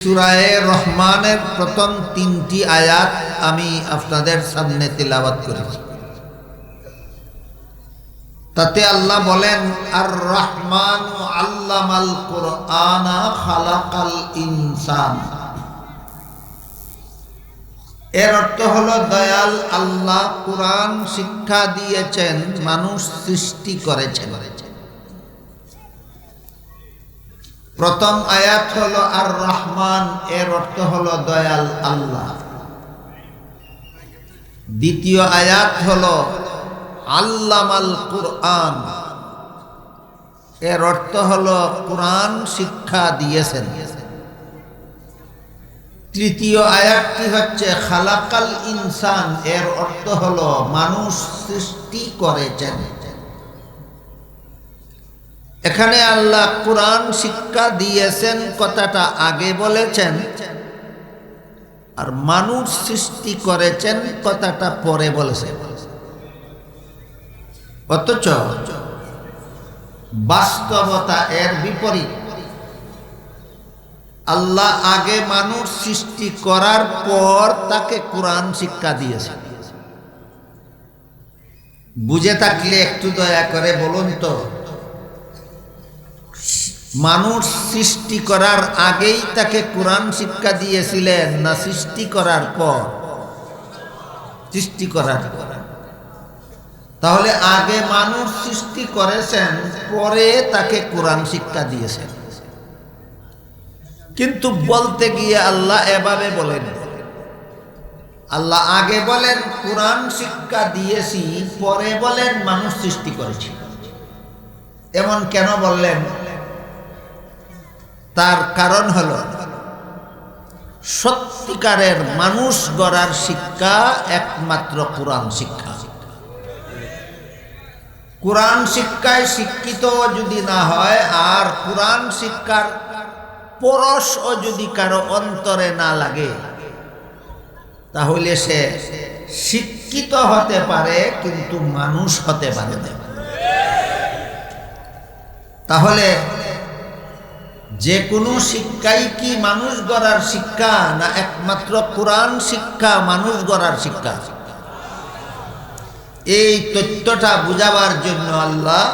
সূরায়ে রহমানের প্রথম 3টি আয়াত আমি আপনাদের সামনে তিলাওয়াত করেছি। তাতে আল্লাহ বলেন, আর রহমানু আল্লামাল কুরআনা খালাকাল ইনসান। এর অর্থ হলো দয়াল আল্লাহ কুরআন শিক্ষা দিয়েছেন, মানুষ সৃষ্টি করেছেন। প্রথম আয়াত হলো আর রহমান, এর অর্থ হলো দয়াল আল্লাহ। দ্বিতীয় আয়াত হলো আল্লামাল কুরআন, এর অর্থ হলো কুরআন শিক্ষা দিয়েছেন। তৃতীয় আয়াতটি হচ্ছে খালাকাল ইনসান, এর অর্থ হলো মানুষ সৃষ্টি করেছেন। এখানে আল্লাহ কুরআন শিক্ষা দিয়েছেন কথাটা আগে বলেছেন, আর মানুষ সৃষ্টি করেছেন কথাটা পরে বলেছেন। অথচ বাস্তবতা এর বিপরীত। আল্লাহ আগে মানুষ সৃষ্টি করার পর তাকে কুরআন শিক্ষা দিয়েছেন। বুঝে থাকলে একটু দয়া করে বলুন তো, মানুষ সৃষ্টি করার আগেই তাকে কুরআন শিক্ষা দিয়েছিলেন না সৃষ্টি করার পর? সৃষ্টি করার পর। তাহলে আগে মানুষ সৃষ্টি করেছেন, পরে তাকে কুরআন শিক্ষা দিয়েছেন। কিন্তু বলতে গিয়ে আল্লাহ এভাবে বলেন, আল্লাহ আগে বলেন কুরআন শিক্ষা দিয়েছি, পরে বলেন মানুষ সৃষ্টি করেছি। এমন কেন বললেন? তার কারণ হলো সত্যিকারের মানুষ গড়ার শিক্ষা একমাত্র কুরআন শিক্ষা। কুরআন শিক্ষায় শিক্ষিত যদি না হয়, আর কুরআন শিক্ষার পরশও যদি কারো অন্তরে না লাগে, তাহলে সে শিক্ষিত হতে পারে কিন্তু মানুষ হতে পারে না। তাহলে যে কোনো শিক্ষাই কি মানুষ গড়ার শিক্ষা, না একমাত্র কুরআন শিক্ষা মানুষ গড়ার শিক্ষা? এই তথ্যটা বুঝাবার জন্য আল্লাহ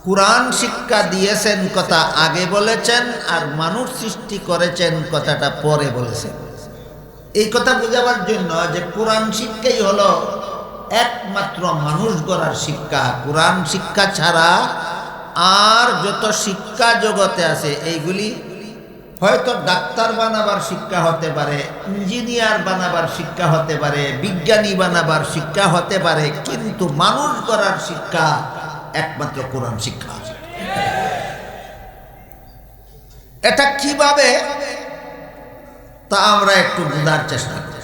কুরআন শিক্ষা দিয়েছেন কথা আগে বলেছেন, আর মানুষ সৃষ্টি করেছেন কথাটা পরে বলেছেন। এই কথা বুঝাবার জন্য যে কুরআন শিক্ষাই হলো একমাত্র মানুষ গড়ার শিক্ষা। কুরআন শিক্ষা ছাড়া আর যত শিক্ষা জগতে আছে, এইগুলি হয়তো ডাক্তার বানাবার শিক্ষা হতে পারে, ইঞ্জিনিয়ার বানাবার শিক্ষা হতে পারে, বিজ্ঞানী বানাবার শিক্ষা হতে পারে, কিন্তু মানুষ গড়ার শিক্ষা একমাত্র কোরআন শিক্ষা। এটা কিভাবে তা আমরা একটু বোঝার চেষ্টা করি।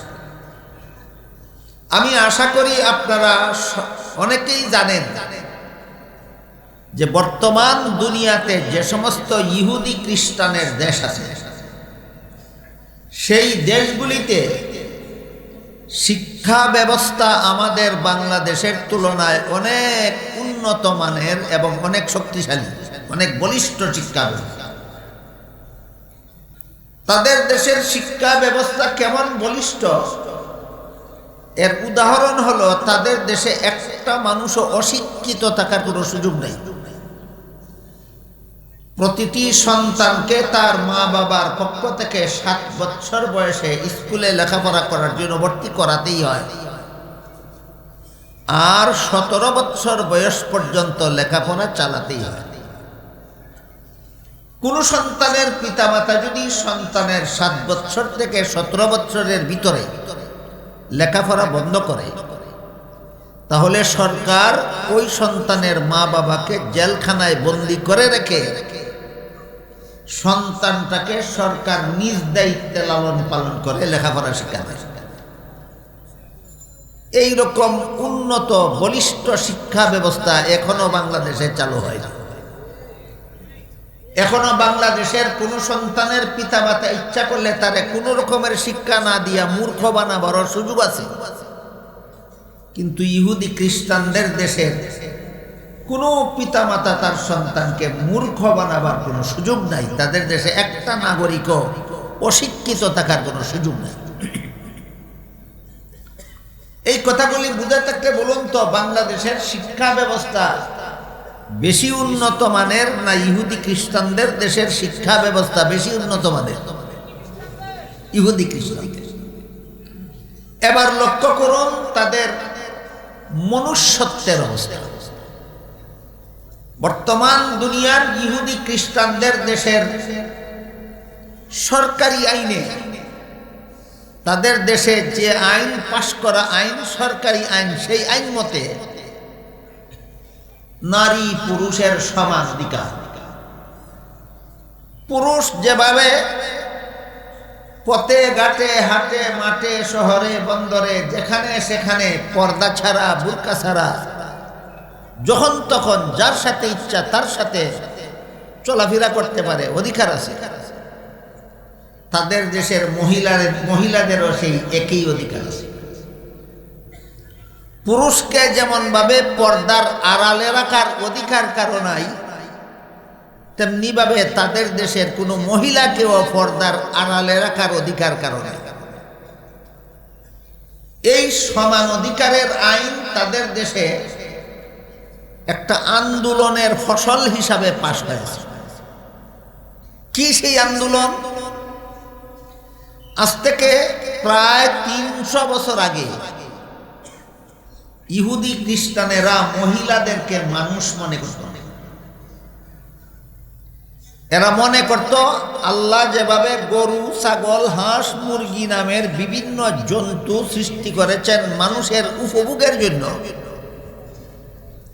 আমি আশা করি আপনারা অনেকেই জানেন যে বর্তমান দুনিয়াতে যে সমস্ত ইহুদি খ্রিস্টানের দেশ আছে, সেই দেশগুলিতে শিক্ষা ব্যবস্থা আমাদের বাংলাদেশের তুলনায় অনেক উন্নত মানের এবং অনেক শক্তিশালী, অনেক বলিষ্ঠ শিক্ষা ব্যবস্থা। তাদের দেশের শিক্ষা ব্যবস্থা কেমন বলিষ্ঠ, এর উদাহরণ হলো তাদের দেশে একটা মানুষও অশিক্ষিত থাকার কোনো সুযোগ নেই। প্রতিটি সন্তানকে তার মা বাবার পক্ষ থেকে 7 বছর বয়সে স্কুলে লেখাপড়া করার জন্য ভর্তি করাতেই হয়, আর 17 বছর বয়স পর্যন্ত লেখাপড়া চালাতেই হয়। কোন সন্তানের পিতামাতা যদি সন্তানের 7 বছর থেকে 17 বছরের ভিতরে লেখাপড়া বন্ধ করে, তাহলে সরকার ওই সন্তানের মা বাবাকে জেলখানায় বন্দী করে রেখে সন্তানটাকে সরকার নিজ দায়িত্বে লালন পালন করে লেখাপড়া শেখায়। এইরকম উন্নত বলিষ্ঠ শিক্ষা ব্যবস্থা এখনো বাংলাদেশে চালু হয়নি। এখনো বাংলাদেশের কোন সন্তানের পিতামাতা ইচ্ছা করলে তারে কোন রকমের শিক্ষা না দিয়া মূর্খ বানাবার সুযোগ আছে। কিন্তু ইহুদি খ্রিস্টানদের দেশের কোনো পিতামাতা তার সন্তানকে মূর্খ বানাবার কোনো সুযোগ নাই। তাদের দেশে একটা নাগরিকও অশিক্ষিত থাকার কোনো সুযোগ নাই। এই কথাগুলি বুঝে থাকলে বলুন তো, বাংলাদেশের শিক্ষা ব্যবস্থা বেশি উন্নত মানের না ইহুদি খ্রিস্টানদের দেশের শিক্ষা ব্যবস্থা বেশি উন্নত মানের? ইহুদি খ্রিস্টানদের। এবার লক্ষ্য করুন তাদের মনুষ্যত্বের অবস্থা। বর্তমান দুনিয়ার ইহুদি খ্রিস্টানদের দেশের সরকারি আইনে, তাদের দেশে যে আইন পাশ করা আইন, সরকারি আইন, সেই আইন মতে নারী পুরুষের সমান অধিকার। পুরুষ যেভাবে পথে ঘাটে হাটে মাঠে শহরে বন্দরে যেখানে সেখানে পর্দা ছাড়া বুরকা ছাড়া যখন তখন যার সাথে ইচ্ছা তার সাথে চলাফেরা করতে পারে, অধিকার আছে, তাদের দেশের মহিলাদেরও সেই একই অধিকার আছে। পুরুষকে যেমন ভাবে পর্দার আড়ালে রাখার অধিকার কারো নাই, তেমনি ভাবে তাদের দেশের কোনো মহিলাকেও পর্দার আড়ালে রাখার অধিকার কারো নাই। এই সমান অধিকারের আইন তাদের দেশে একটা আন্দোলনের ফসল হিসাবে পাশ হয়েছে। কি সেই আন্দোলন? আজ থেকে প্রায় 300 বছর আগে ইহুদি খ্রিস্টানেরা মহিলাদেরকে মানুষ মনে করত। এরা মনে করত আল্লাহ যেভাবে গরু, ছাগল, হাঁস, মুরগি নামের বিভিন্ন জন্তু সৃষ্টি করেছেন মানুষের উপভোগের জন্য,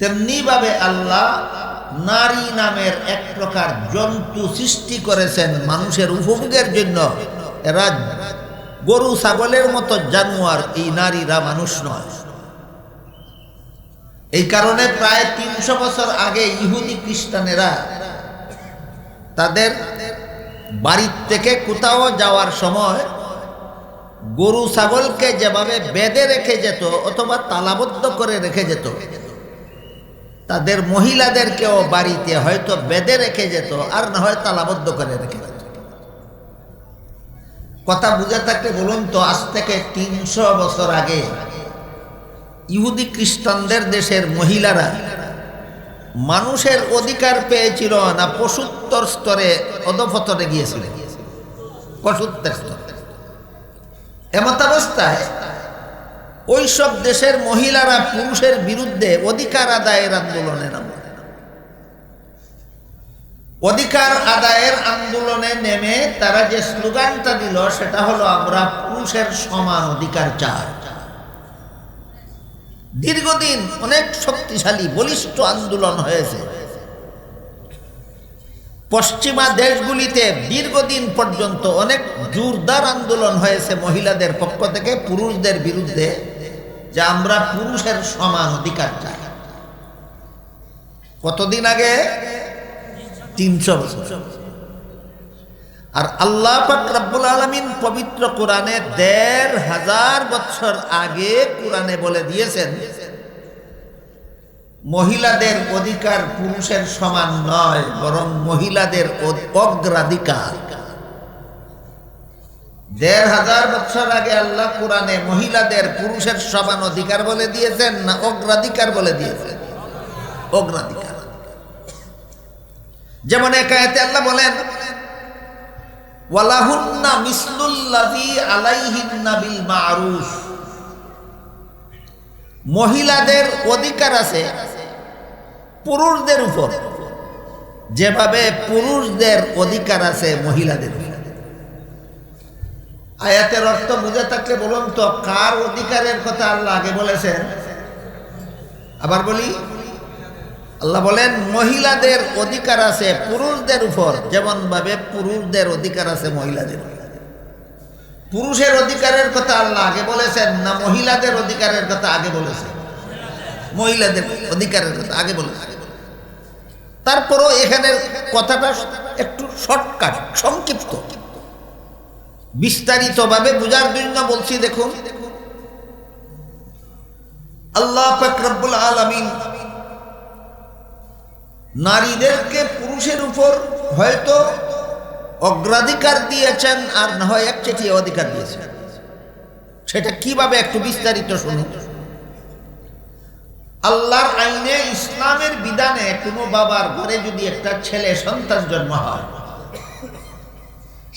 তেমনি ভাবে আল্লাহ নারী নামের এক প্রকার জন্তু সৃষ্টি করেছেন মানুষের উপভোগের জন্য। এরা গরু ছাগলের মতো জানোয়ার, এই নারীরা মানুষ নয়। এই কারণে প্রায় 300 বছর আগে ইহুদি খ্রিস্টানেরা তাদের বাড়ির থেকে কোথাও যাওয়ার সময় গরু ছাগলকে যেভাবে বেঁধে রেখে যেত অথবা তালাবদ্ধ করে রেখে যেত, তাদের মহিলাদেরকেও বাড়িতে হয়তো বেঁধে রেখে যেত, আর না হয় তালাবদ্ধ করে রেখে যেত। কথা বুঝে থাকলে বলুন তো, আজ থেকে 300 বছর আগে ইহুদি খ্রিস্টানদের দেশের মহিলারা মানুষের অধিকার পেয়েছিল না পশুত্তর স্তরে অধঃপতনে গিয়েছিল? পশুত্বের স্তরে। এমতাবস্থায় ওই সব দেশের মহিলারা পুরুষের বিরুদ্ধে অধিকার আদায়ের আন্দোলনে নামে। অধিকার আদায়ের আন্দোলনে নেমে তারা যে স্লোগানটা দিল সেটা হলো, আমরা পুরুষের সমান অধিকার চাই। দীর্ঘদিন অনেক শক্তিশালী বলিষ্ঠ আন্দোলন হয়েছে। পশ্চিমা দেশগুলিতে দীর্ঘদিন পর্যন্ত অনেক জোরদার আন্দোলন হয়েছে মহিলাদের পক্ষ থেকে পুরুষদের বিরুদ্ধে, যে আমরা পুরুষের সমান অধিকার চাই। কতদিন আগে? 300 বছর। আর আল্লাহ পাক রব্বুল আলামিন পবিত্র কোরআনে 1500 বছর আগে কোরআনে বলে দিয়েছেন, মহিলাদের অধিকার পুরুষের সমান নয়, বরং মহিলাদের অগ্রাধিকার। 1500 বছর আগে আল্লাহ কোরআনে মহিলাদের পুরুষের সমান অধিকার বলে দিয়েছেন না অগ্রাধিকার বলে দিয়েছেন? অগ্রাধিকার। যেমন এক আয়াতে আল্লাহ বলেন, ওয়ালাহুন্না মিসলুল্লাযী আলাইহিন্না বিল মা'রুফ। মহিলাদের অধিকার আছে পুরুষদের উপর, যেভাবে পুরুষদের অধিকার আছে মহিলাদের উপর। আয়াতের অর্থ বুঝে থাকলে বলুন তো, কার অধিকারের কথা আল্লাহ আগে বলেছেন? আবার বলি, আল্লাহ বলেন মহিলাদের অধিকার আছে পুরুষদের উপর, যেমন ভাবে পুরুষদের অধিকার আছে মহিলাদের। পুরুষের অধিকারের কথা আল্লাহ আগে বলেছেন না মহিলাদের অধিকারের কথা আগে বলেছেন? মহিলাদের অধিকারের কথা আগে বলেছেন। তারপরও এখানের কথাটা একটু শর্টকাট, সংক্ষিপ্ত, বিস্তারিতভাবে বোঝার জন্য বলছি। দেখুন, আল্লাহ পাক রব্বুল আলামিন নারীদেরকে পুরুষের উপর হয়তো অগ্রাধিকার দিয়েছেন, আর না হয় একচেটিয়া অধিকার দিয়েছেন। সেটা কিভাবে একটু বিস্তারিত শুনুন। আল্লাহর আইনে, ইসলামের বিধানে কোনো বাবার ঘরে যদি একটা ছেলে সন্তান জন্ম হয়,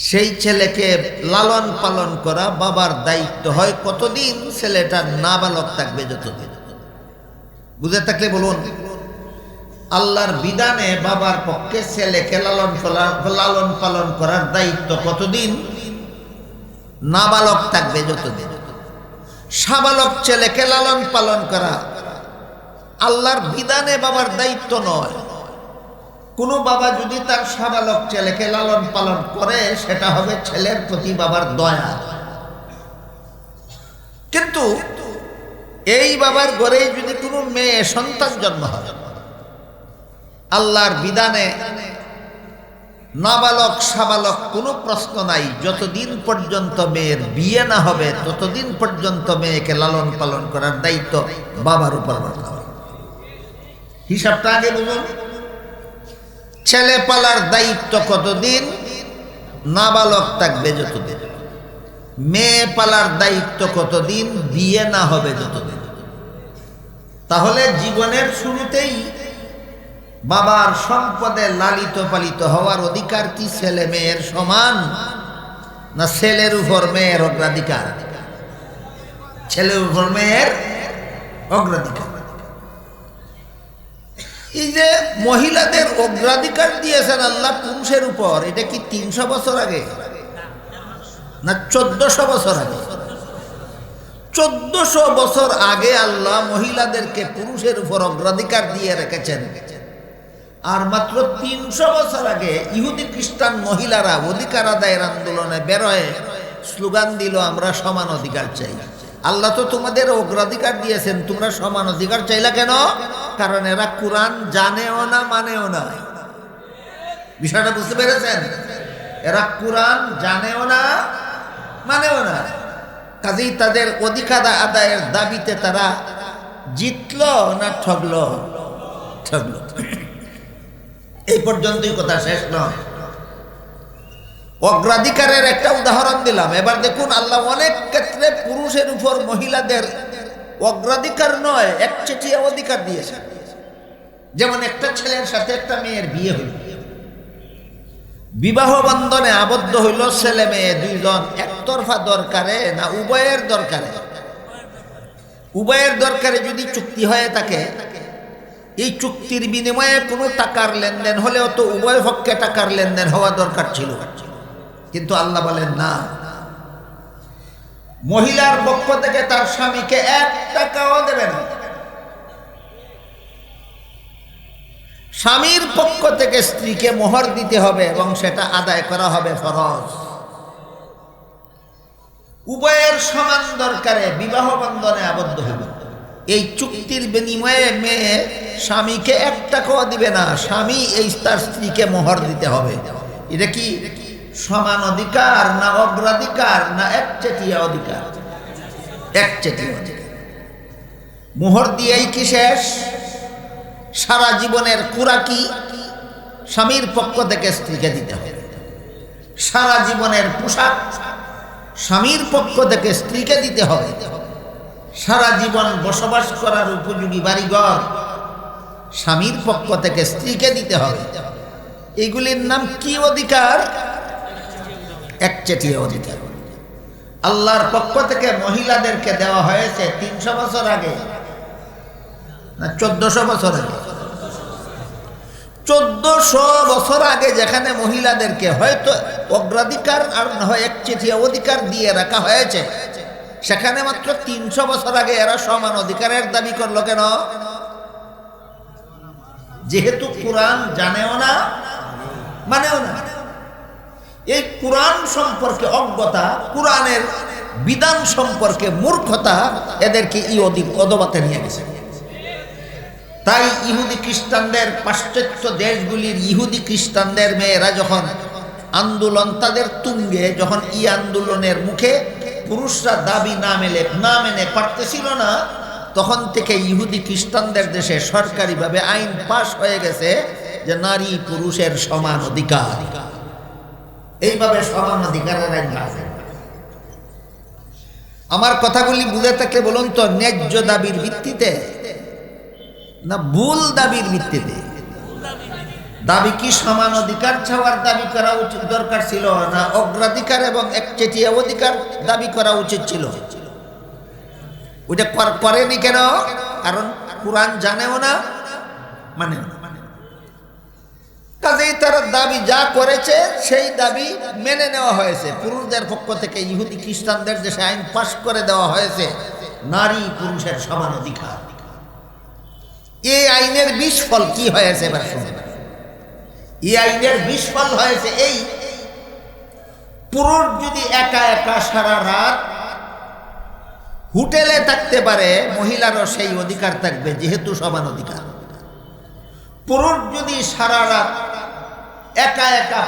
সেই ছেলেকে লালন পালন করা বাবার দায়িত্ব হয়। কতদিন? ছেলেটা নাবালক থাকবে যতদিন। বুঝে থাকলে বলুন। আল্লাহর বিধানে বাবার পক্ষে ছেলেকে লালন পালন করার দায়িত্ব কতদিন? নাবালক থাকবে যতদিন। সাবালক ছেলেকে লালন পালন করা আল্লাহর বিধানে বাবার দায়িত্ব নয়। কোনো বাবা যদি তার সাবালক ছেলেকে লালন পালন করে, সেটা হবে ছেলের প্রতি বাবার দয়া। কিন্তু এই বাবার ঘরে যদি কোনো মেয়ে সন্তান জন্ম হয়, আল্লাহর বিধানে নাবালক সাবালক কোনো প্রশ্ন নাই। যতদিন পর্যন্ত মেয়ের বিয়ে না হবে, ততদিন পর্যন্ত মেয়েকে লালন পালন করার দায়িত্ব বাবার উপর বর্তাবে। হিসাবটা আগে বুঝুন। ছেলে পালার দায়িত্ব কতদিন? নাবালক থাকবে যতদিন। মেয়ে পালার দায়িত্ব কতদিন? বিয়ে না হবে যতদিন। তাহলে জীবনের শুরুতেই বাবার সম্পদে লালিত পালিত হওয়ার অধিকার কি ছেলে মেয়ের সমান, না ছেলের উপর মেয়ের অগ্রাধিকার? ছেলের উপর মেয়ের অগ্রাধিকার। এই যে মহিলাদের অগ্রাধিকার দিয়েছেন আল্লাহ পুরুষের উপর, এটা কি 300 বছর আগে না 1400 বছর আগে? 1400 বছর আগে আল্লাহ মহিলাদেরকে পুরুষের উপর অগ্রাধিকার দিয়ে রেখেছেন। আর মাত্র 300 বছর আগে ইহুদি খ্রিস্টান মহিলারা অধিকার আদায়ের আন্দোলনে বেরোয় স্লোগান দিল, আমরা সমান অধিকার চাই। আল্লাহ তো তোমাদের অগ্রাধিকার দিয়েছেন, তোমরা সমান অধিকার চাইলা কেন? কারণ এরা কোরআন জানেও না, মানেও না। বিষয়টা বুঝতে পেরেছেন? এরা কোরআন জানেও না, মানেও না। কাজেই তাদের অধিকার আদায়ের দাবিতে তারা জিতলো না ঠগলো? ঠগলো। এই পর্যন্তই, কথা শেষ নয়। অগ্রাধিকারের একটা উদাহরণ দিলাম। এবার দেখুন, আল্লাহ অনেক ক্ষেত্রে পুরুষের উপর মহিলাদের অগ্রাধিকার নয়, একচেটিয়া অধিকার দিয়েছে। যেমন একটা ছেলের সাথে একটা মেয়ের বিয়ে হইল, বিবাহ বন্ধনে আবদ্ধ হইল ছেলে মেয়ে দুইজন, একতরফা দরকারে না উভয়ের দরকারে? উভয়ের দরকারে যদি চুক্তি হয়ে থাকে, এই চুক্তির বিনিময়ে কোনো টাকার লেনদেন হলেও তো উভয় পক্ষে টাকার লেনদেন হওয়া দরকার ছিল। কিন্তু আল্লাহ বলেন না, মহিলার পক্ষ থেকে তার স্বামীকে 1 টাকাও দেবে না। স্বামীর পক্ষ থেকে স্ত্রীকে মোহর দিতে হবে এবং সেটা আদায় করা হবে ফরজ। উভয়ের সমান দরকারে বিবাহ বন্ধনে আবদ্ধ হবে। এই চুক্তির বিনিময়ে মেয়ে স্বামীকে 1 টাকাও দিবে না, স্বামী এই তার স্ত্রীকে মোহর দিতে হবে। এটা কি সমান অধিকার না অগ্রাধিকার না একচেটিয়া অধিকার? একচেটিয়া অধিকার। মোহর দিয়েই কি শেষ? সারা জীবনের কুরাকি স্বামীর পক্ষ থেকে স্ত্রীকে দিতে হবে। সারা জীবনের পোশাক স্বামীর পক্ষ থেকে স্ত্রীকে দিতে হবে। সারা জীবন বসবাস করার উপযোগী বাড়িঘর স্বামীর পক্ষ থেকে স্ত্রীকে দিতে হবে। এগুলির নাম কি অধিকার? একচেটিয়া অধিকার। আল্লাহর পক্ষ থেকে মহিলাদেরকে দেওয়া হয়েছে 300 বছর আগে না 1400 বছর আগে? 1400 বছর আগে যেখানে মহিলাদেরকে হয়তো অগ্রাধিকার আর না হয় একচেটিয়া অধিকার দিয়ে রাখা হয়েছে, সেখানে মাত্র 300 বছর আগে এরা সমান অধিকারের দাবি করলো কেন? যেহেতু কোরআন জানেও না, মানেও না। এই কোরআন সম্পর্কে অজ্ঞতা, কোরআনের বিধান সম্পর্কে মূর্খতা এদেরকে অধোগতি নিয়ে গেছে। তাই ইহুদি খ্রিস্টানদের, পাশ্চাত্য দেশগুলির ইহুদি খ্রিস্টানদের মেয়েরা যখন আন্দোলন তাদের তুঙ্গে, যখন আন্দোলনের মুখে পুরুষরা দাবি না মেনে পারতেছিল না, তখন থেকে ইহুদি খ্রিস্টানদের দেশে সরকারিভাবে আইন পাশ হয়ে গেছে, যে নারী পুরুষের সমান অধিকার, এইভাবে সমান অধিকারের আইন আছে। আমার কথাগুলি বুঝে থাকলে বলুন তো, ন্যায্য দাবির ভিত্তিতে না ভুল দাবির ভিত্তিতে? দাবি কি সমান অধিকার ছাওয়ার দাবি করা উচিত দরকার ছিল, না অগ্রাধিকার এবং একচেটিয়া অধিকার দাবি করা উচিত ছিল? ওইটা করেনি কেন? কারণ কুরআন জানেও না, মানে কাজেই তারা দাবি যা করেছে সেই দাবি মেনে নেওয়া হয়েছে। পুরুষদের পক্ষ থেকে ইহুদি খ্রিস্টানদের দেশে আইন পাশ করে দেওয়া হয়েছে নারী পুরুষের সমান অধিকার। এই আইনের বিস্ফল কি হয়েছে এবার শুনুন। এই আইনের বিস্ফল হয়েছে এই, পুরুষ যদি একা একা সারা রাত হোটেলে থাকতে পারে, মহিলারও সেই অধিকার থাকবে, যেহেতু সমান অধিকার। পুরুষ যদি সারা রাত একা একা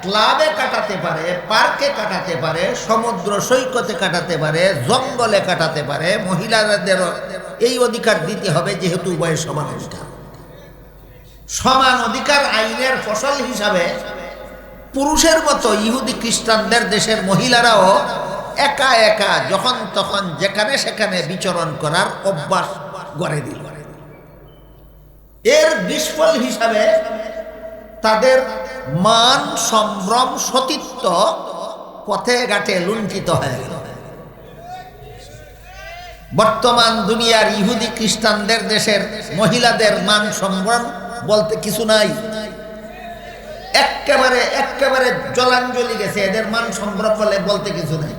ক্লাবে কাটাতে পারে, পার্কে কাটাতে পারে, সমুদ্র সৈকতে কাটাতে পারে, জঙ্গলে কাটাতে পারে, মহিলাদেরও এই অধিকার দিতে হবে, যেহেতু উভয়ের সমান অধিকার। সমান অধিকার আইনের ফসল হিসাবে পুরুষের মতো ইহুদি খ্রিস্টানদের দেশের মহিলারাও একা একা যখন তখন যেখানে সেখানে বিচরণ করার অভ্যাস গড়ে দিল। এর বিস্ফল হিসাবে তাদের মান, সম্ভ্রম, সতীত্ব পথে ঘাটে লুণ্ঠিত হয়ে গেল। বর্তমান দুনিয়ার ইহুদি খ্রিস্টানদের দেশের মহিলাদের মান সম্ভ্রম বলতে কিছু নাই, একেবারে জলাঞ্জলি গেছে। এদের মান সম্ভ্রম বলতে কিছু নাই।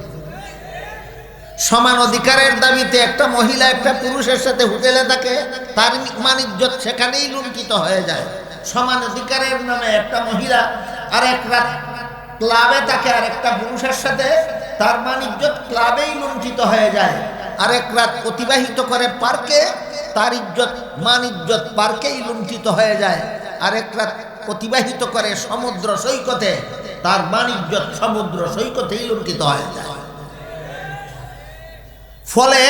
সমান অধিকারের দাবিতে একটা মহিলা একটা পুরুষের সাথে হোটেলে থাকে, তার মান ইজ্জত সেখানেই লুণ্ঠিত হয়ে যায়। সমান অধিকারের নামে একটা মহিলা আর এক রাত ক্লাবে থাকে আর একটা পুরুষের সাথে, তার মান ইজ্জত ক্লাবেই লুণ্ঠিত হয়ে যায়। আরেক রাত অতিবাহিত করে পার্কে, তার ইজ্জত মান ইজ্জত পার্কেই লুণ্ঠিত হয়ে যায়। আরেক রাত অতিবাহিত করে সমুদ্র সৈকতে, তার মান ইজ্জত সমুদ্র সৈকতেই লুণ্ঠিত হয়ে যায়। ফলে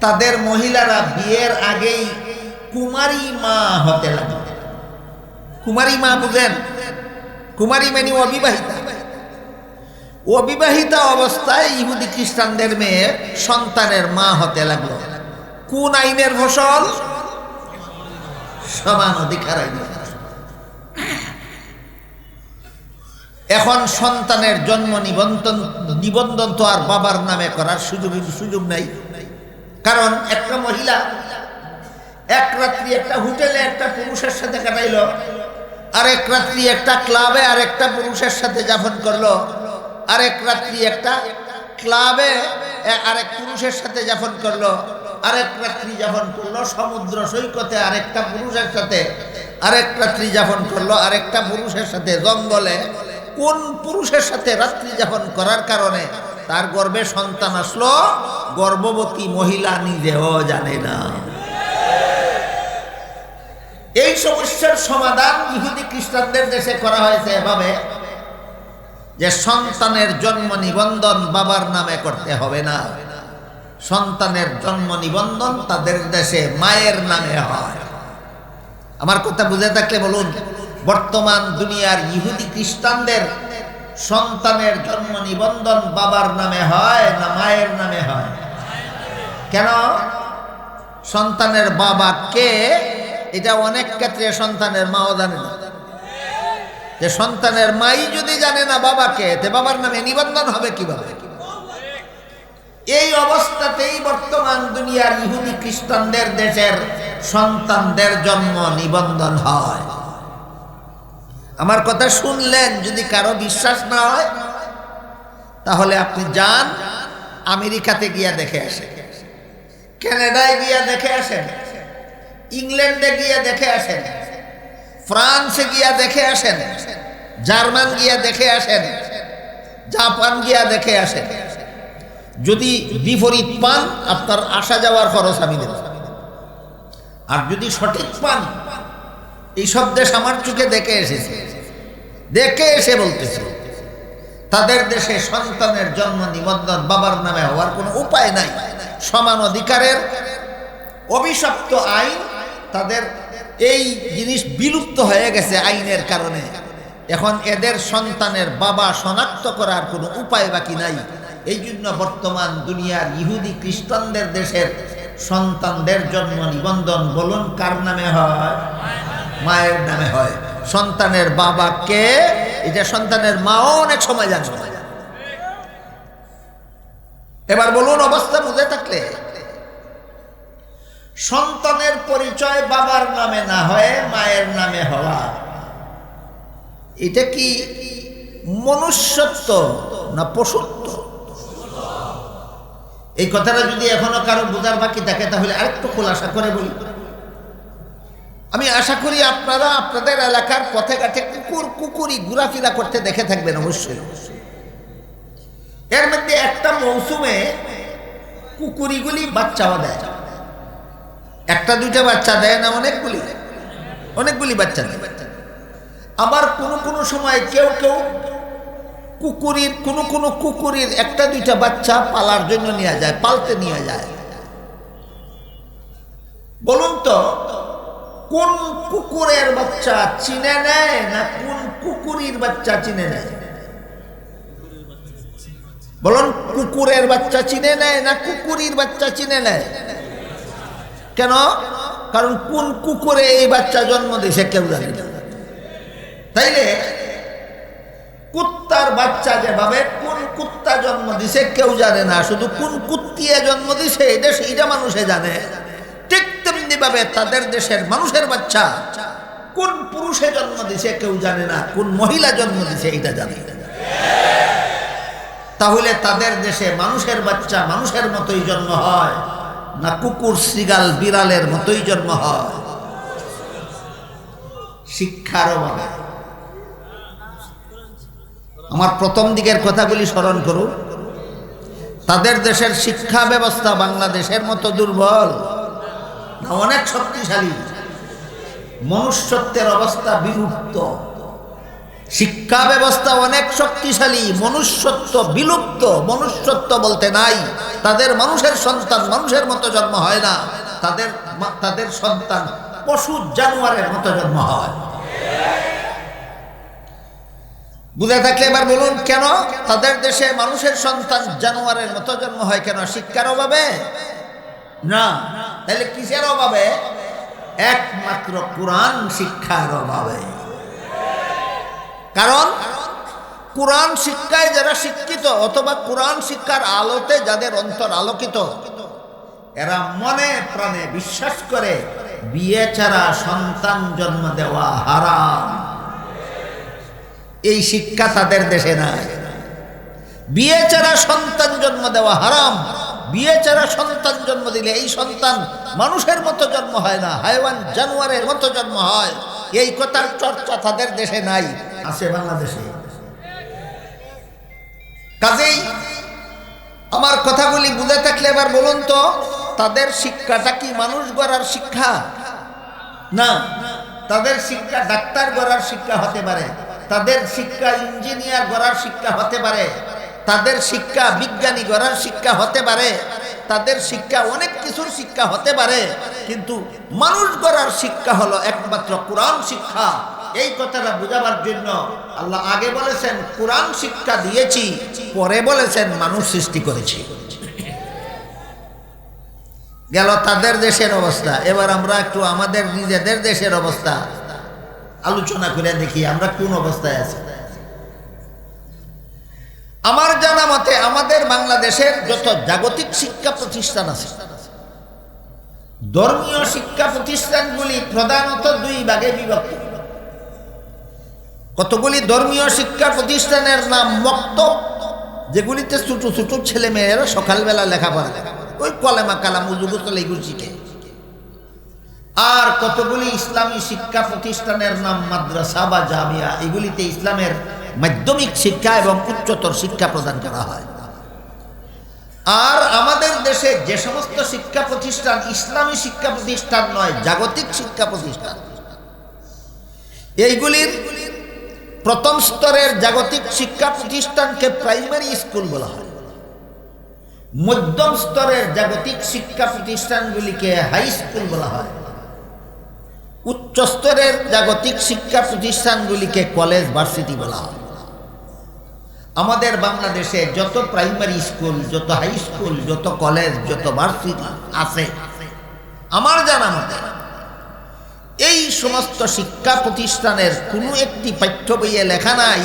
তাদের মহিলারা বিয়ের আগেই কুমারী মা হতে লাগে। কুমারী মা বুঝেন? কুমারী মানে অবিবাহিতা। অবিবাহিতা অবস্থায় ইহুদি খ্রিস্টানদের মেয়ে সন্তানের মা হতে লাগলো। কোন আইনের ফসল? সমান অধিকার আইনের। এখন সন্তানের জন্ম নিবন্ধন তো আর বাবার নামে করার সুযোগ নাই। কারণ একটা মহিলা এক রাত্রি একটা হোটেলে একটা পুরুষের সাথে কাটাইলো, আরেক রাত্রি একটা ক্লাবে আরেকটা পুরুষের সাথে যাপন করলো, আরেক রাত্রি একটা ক্লাবে আরেক পুরুষের সাথে যাপন করলো, আরেক রাত্রি যাপন করলো সমুদ্র সৈকতে আরেকটা পুরুষের সাথে, আরেক রাত্রি যাপন করলো আরেকটা পুরুষের সাথে জঙ্গলে। কোন পুরুষের সাথে রাত্রি যাপন করার কারণে তার গর্ভে সন্তান আসলো, গর্ভবতী মহিলা নিজেও জানে না। এই সমস্যার সমাধান ইহুদি খ্রিস্টানদের দেশে করা হয়েছে এভাবে যে সন্তানের জন্ম নিবন্ধন বাবার নামে করতে হবে না, সন্তানের জন্ম নিবন্ধন তাদের দেশে মায়ের নামে হয়। আমার কথা বুঝে থাকলে বলুন, বর্তমান দুনিয়ার ইহুদি খ্রিস্টানদের সন্তানের জন্ম নিবন্ধন বাবার নামে হয় না মায়ের নামে হয়? কেন? সন্তানের বাবা কে এটা অনেক ক্ষেত্রে সন্তানের মাও জানে না। যে সন্তানের মাই যদি জানে না বাবাকে, তে বাবার নামে নিবন্ধন হবে কিভাবে? এই অবস্থাতেই বর্তমান দুনিয়ার ইহুদি খ্রিস্টানদের দেশের সন্তানদের জন্ম নিবন্ধন হয়। আমার কথা শুনলেন, যদি কারো বিশ্বাস না হয় তাহলে আপনি যান আমেরিকাতে গিয়া দেখে আসেন, কানাডায় গিয়া দেখে আসেন, ইংল্যান্ডে গিয়া দেখে আসেন, ফ্রান্সে গিয়া দেখে আসেন, জার্মান গিয়া দেখে আসেন, জাপান গিয়া দেখে আসেন। যদি বিপরীত পান, আপনার আসা যাওয়ার খরচ আমি দেব। আর যদি সঠিক পান, এইসব দেশ আমার চোখে দেখে এসেছে, দেখে এসে বলতেছে তাদের দেশে সন্তানের জন্ম নিবন্ধন বাবার নামে হওয়ার কোনো উপায় নাই। সমান অধিকারের অভিশপ্ত আইন তাদের এই জিনিস বিলুপ্ত হয়ে গেছে আইনের কারণে। এখন এদের সন্তানের বাবা শনাক্ত করার কোনো উপায় বাকি নাই। এই জন্য বর্তমান দুনিয়ার ইহুদি খ্রিস্টানদের দেশের সন্তানদের জন্ম নিবন্ধন বলুন কার নামে হয়? মায়ের নামে হয়। সন্তানের বাবা কে এটা সন্তানের মাও অনেক সময় জানে না। এবার বলুন অবস্থা বুঝে থাকলে, সন্তানের পরিচয় বাবার নামে না হয়ে মায়ের নামে হওয়া, এটা কি মনুষ্যত্ব না পশুত্ব? এই কথাটা যদি এখনো কারো বোঝার বাকি থাকে তাহলে আরেকটু খোলাসা করে বলি। আমি আশা করি আপনারা আপনাদের এলাকার পথে ঘাটে কুকুরি ঘোরাফেরা করতে দেখে থাকবেন অবশ্যই। এর মধ্যে একটা মৌসুমে কুকুরিগুলি বাচ্চাও দেয়। একটা দুইটা বাচ্চা দেয় না, অনেকগুলি বাচ্চা দেয়। আবার কোনো সময় কেউ কুকুরির একটা দুইটা বাচ্চা পালার জন্য নিয়ে যায়, পালতে নিয়ে যায়। বলুন তো কোন কুকুরের বাচ্চা চিনে নেয় না কোন কুকুরির বাচ্চা চিনে নেয়? বলুন কুকুরের বাচ্চা চিনে নেয় না কুকুরির বাচ্চা চিনে নেয়? কেন? কারণ কোন কুকুরে এই বাচ্চা জন্ম দিয়েছে কেউ জানে না। তাইলে কুত্তার বাচ্চা যেভাবে কোন কুত্তা জন্ম দিছে কেউ জানে না, শুধু কোন কুত্তিয়া জন্ম দিছে এটা মানুষে জানে। ঠিক তেমনি ভাবে তাদের দেশের মানুষের বাচ্চা কোন পুরুষে জন্ম দিছে কেউ জানে না, কোন মহিলা জন্ম দিছে এটা জানে। তাহলে তাদের দেশে মানুষের বাচ্চা মানুষের মতোই জন্ম হয় না কুকুর শ্রীগাল বিড়ালের মতোই জন্ম হয়? শিক্ষার অভাবে। আমার প্রথম দিকের কথাগুলি স্মরণ করুন। তাদের দেশের শিক্ষা ব্যবস্থা বাংলাদেশের মতো দুর্বল না অনেক শক্তিশালী? মনুষ্যত্বের অবস্থা বিলুপ্ত, শিক্ষা ব্যবস্থা অনেক শক্তিশালী, মনুষ্যত্ব বিলুপ্ত। মনুষ্যত্ব বলতে নাই। তাদের মানুষের সন্তান মানুষের মতো জন্ম হয় না, তাদের সন্তান পশু জানোয়ারের মতো জন্ম হয়। বুঝে থাকলে এবার বলুন কেন তাদের দেশে মানুষের সন্তান জানোয়ারের মতো জন্ম হয়? কেন? শিক্ষার অভাবে না। তাহলে কিসের অভাবে? একমাত্র কোরআন শিক্ষার অভাবে। কারণ কোরআন শিক্ষায় যারা শিক্ষিত অথবা কোরআন শিক্ষার আলোতে যাদের অন্তর আলোকিত, এরা মনে প্রাণে বিশ্বাস করে বিয়ে ছাড়া সন্তান জন্ম দেওয়া হারাম। এই শিক্ষা তাদের দেশে নাই। বিয়ে ছাড়া সন্তান জন্ম দেওয়া হারাম। বিয়ে ছাড়া সন্তান জন্ম দিলে এই সন্তান মানুষের মতো জন্ম হয় না, হাইওয়ান জানোয়ারের মতো জন্ম হয়। এই কথার চর্চা তাদের দেশে নাই, আছে বাংলাদেশে। কাজেই আমার কথাগুলি বুঝে থাকলে এবার বলুন তো তাদের শিক্ষাটা কি মানুষ গড়ার শিক্ষা? না, তাদের শিক্ষা ডাক্তার গড়ার শিক্ষা হতে পারে, তাদের শিক্ষা ইঞ্জিনিয়ার গড়ার শিক্ষা হতে পারে, তাদের শিক্ষা বিজ্ঞানী গড়ার শিক্ষা হতে পারে, তাদের শিক্ষা অনেক কিছুর শিক্ষা হতে পারে, কিন্তু মানুষ গড়ার শিক্ষা হলো একমাত্র কোরআন শিক্ষা। এই কথাটা বোঝাবার জন্য আল্লাহ আগে বলেছেন কোরআন শিক্ষা দিয়েছি, পরে বলেছেন মানুষ সৃষ্টি করেছি। গেল তাদের দেশের অবস্থা। এবার আমরা একটু আমাদের নিজেদের দেশের অবস্থা আলোচনা করে দেখি আমরা কোন অবস্থায় আছি। আমার জানা মতে আমাদের বাংলাদেশের যত জাগতিক শিক্ষা প্রতিষ্ঠান আছে, ধর্মীয় শিক্ষা প্রতিষ্ঠানগুলি প্রধানত দুই ভাগে বিভক্ত। কতগুলি ধর্মীয় শিক্ষা প্রতিষ্ঠানের নাম মক্তব, যেগুলিতে ছোট ছোট ছেলে মেয়েরা সকালবেলা লেখাপড়া করে, ওই কলেমা কালাম উজুগুতল এগুলো শিখে। আর কতগুলি ইসলামী শিক্ষা প্রতিষ্ঠানের নাম মাদ্রাসা বা জামিয়া, এগুলিতে ইসলামের মাধ্যমিক শিক্ষা এবং উচ্চতর শিক্ষা প্রদান করা হয়। আর আমাদের দেশে যে সমস্ত শিক্ষা প্রতিষ্ঠান ইসলামী শিক্ষা প্রতিষ্ঠান নয়, জাগতিক শিক্ষা প্রতিষ্ঠান, এইগুলির প্রথম স্তরের জাগতিক শিক্ষা প্রতিষ্ঠানকে প্রাইমারি স্কুল বলা হয়, মধ্যম স্তরের জাগতিক শিক্ষা প্রতিষ্ঠানগুলিকে হাই স্কুল বলা হয়, উচ্চ স্তরের জাগতিক শিক্ষা প্রতিষ্ঠানগুলিকে কলেজ ভার্সিটি বলা হয়। আমাদের বাংলাদেশে যত প্রাইমারি স্কুল, যত হাই স্কুল, যত কলেজ, যত ভার্সিটি আছে, আমার জানা মতে এই সমস্ত শিক্ষা প্রতিষ্ঠানের কোনো একটি পাঠ্য বইয়ে লেখা নাই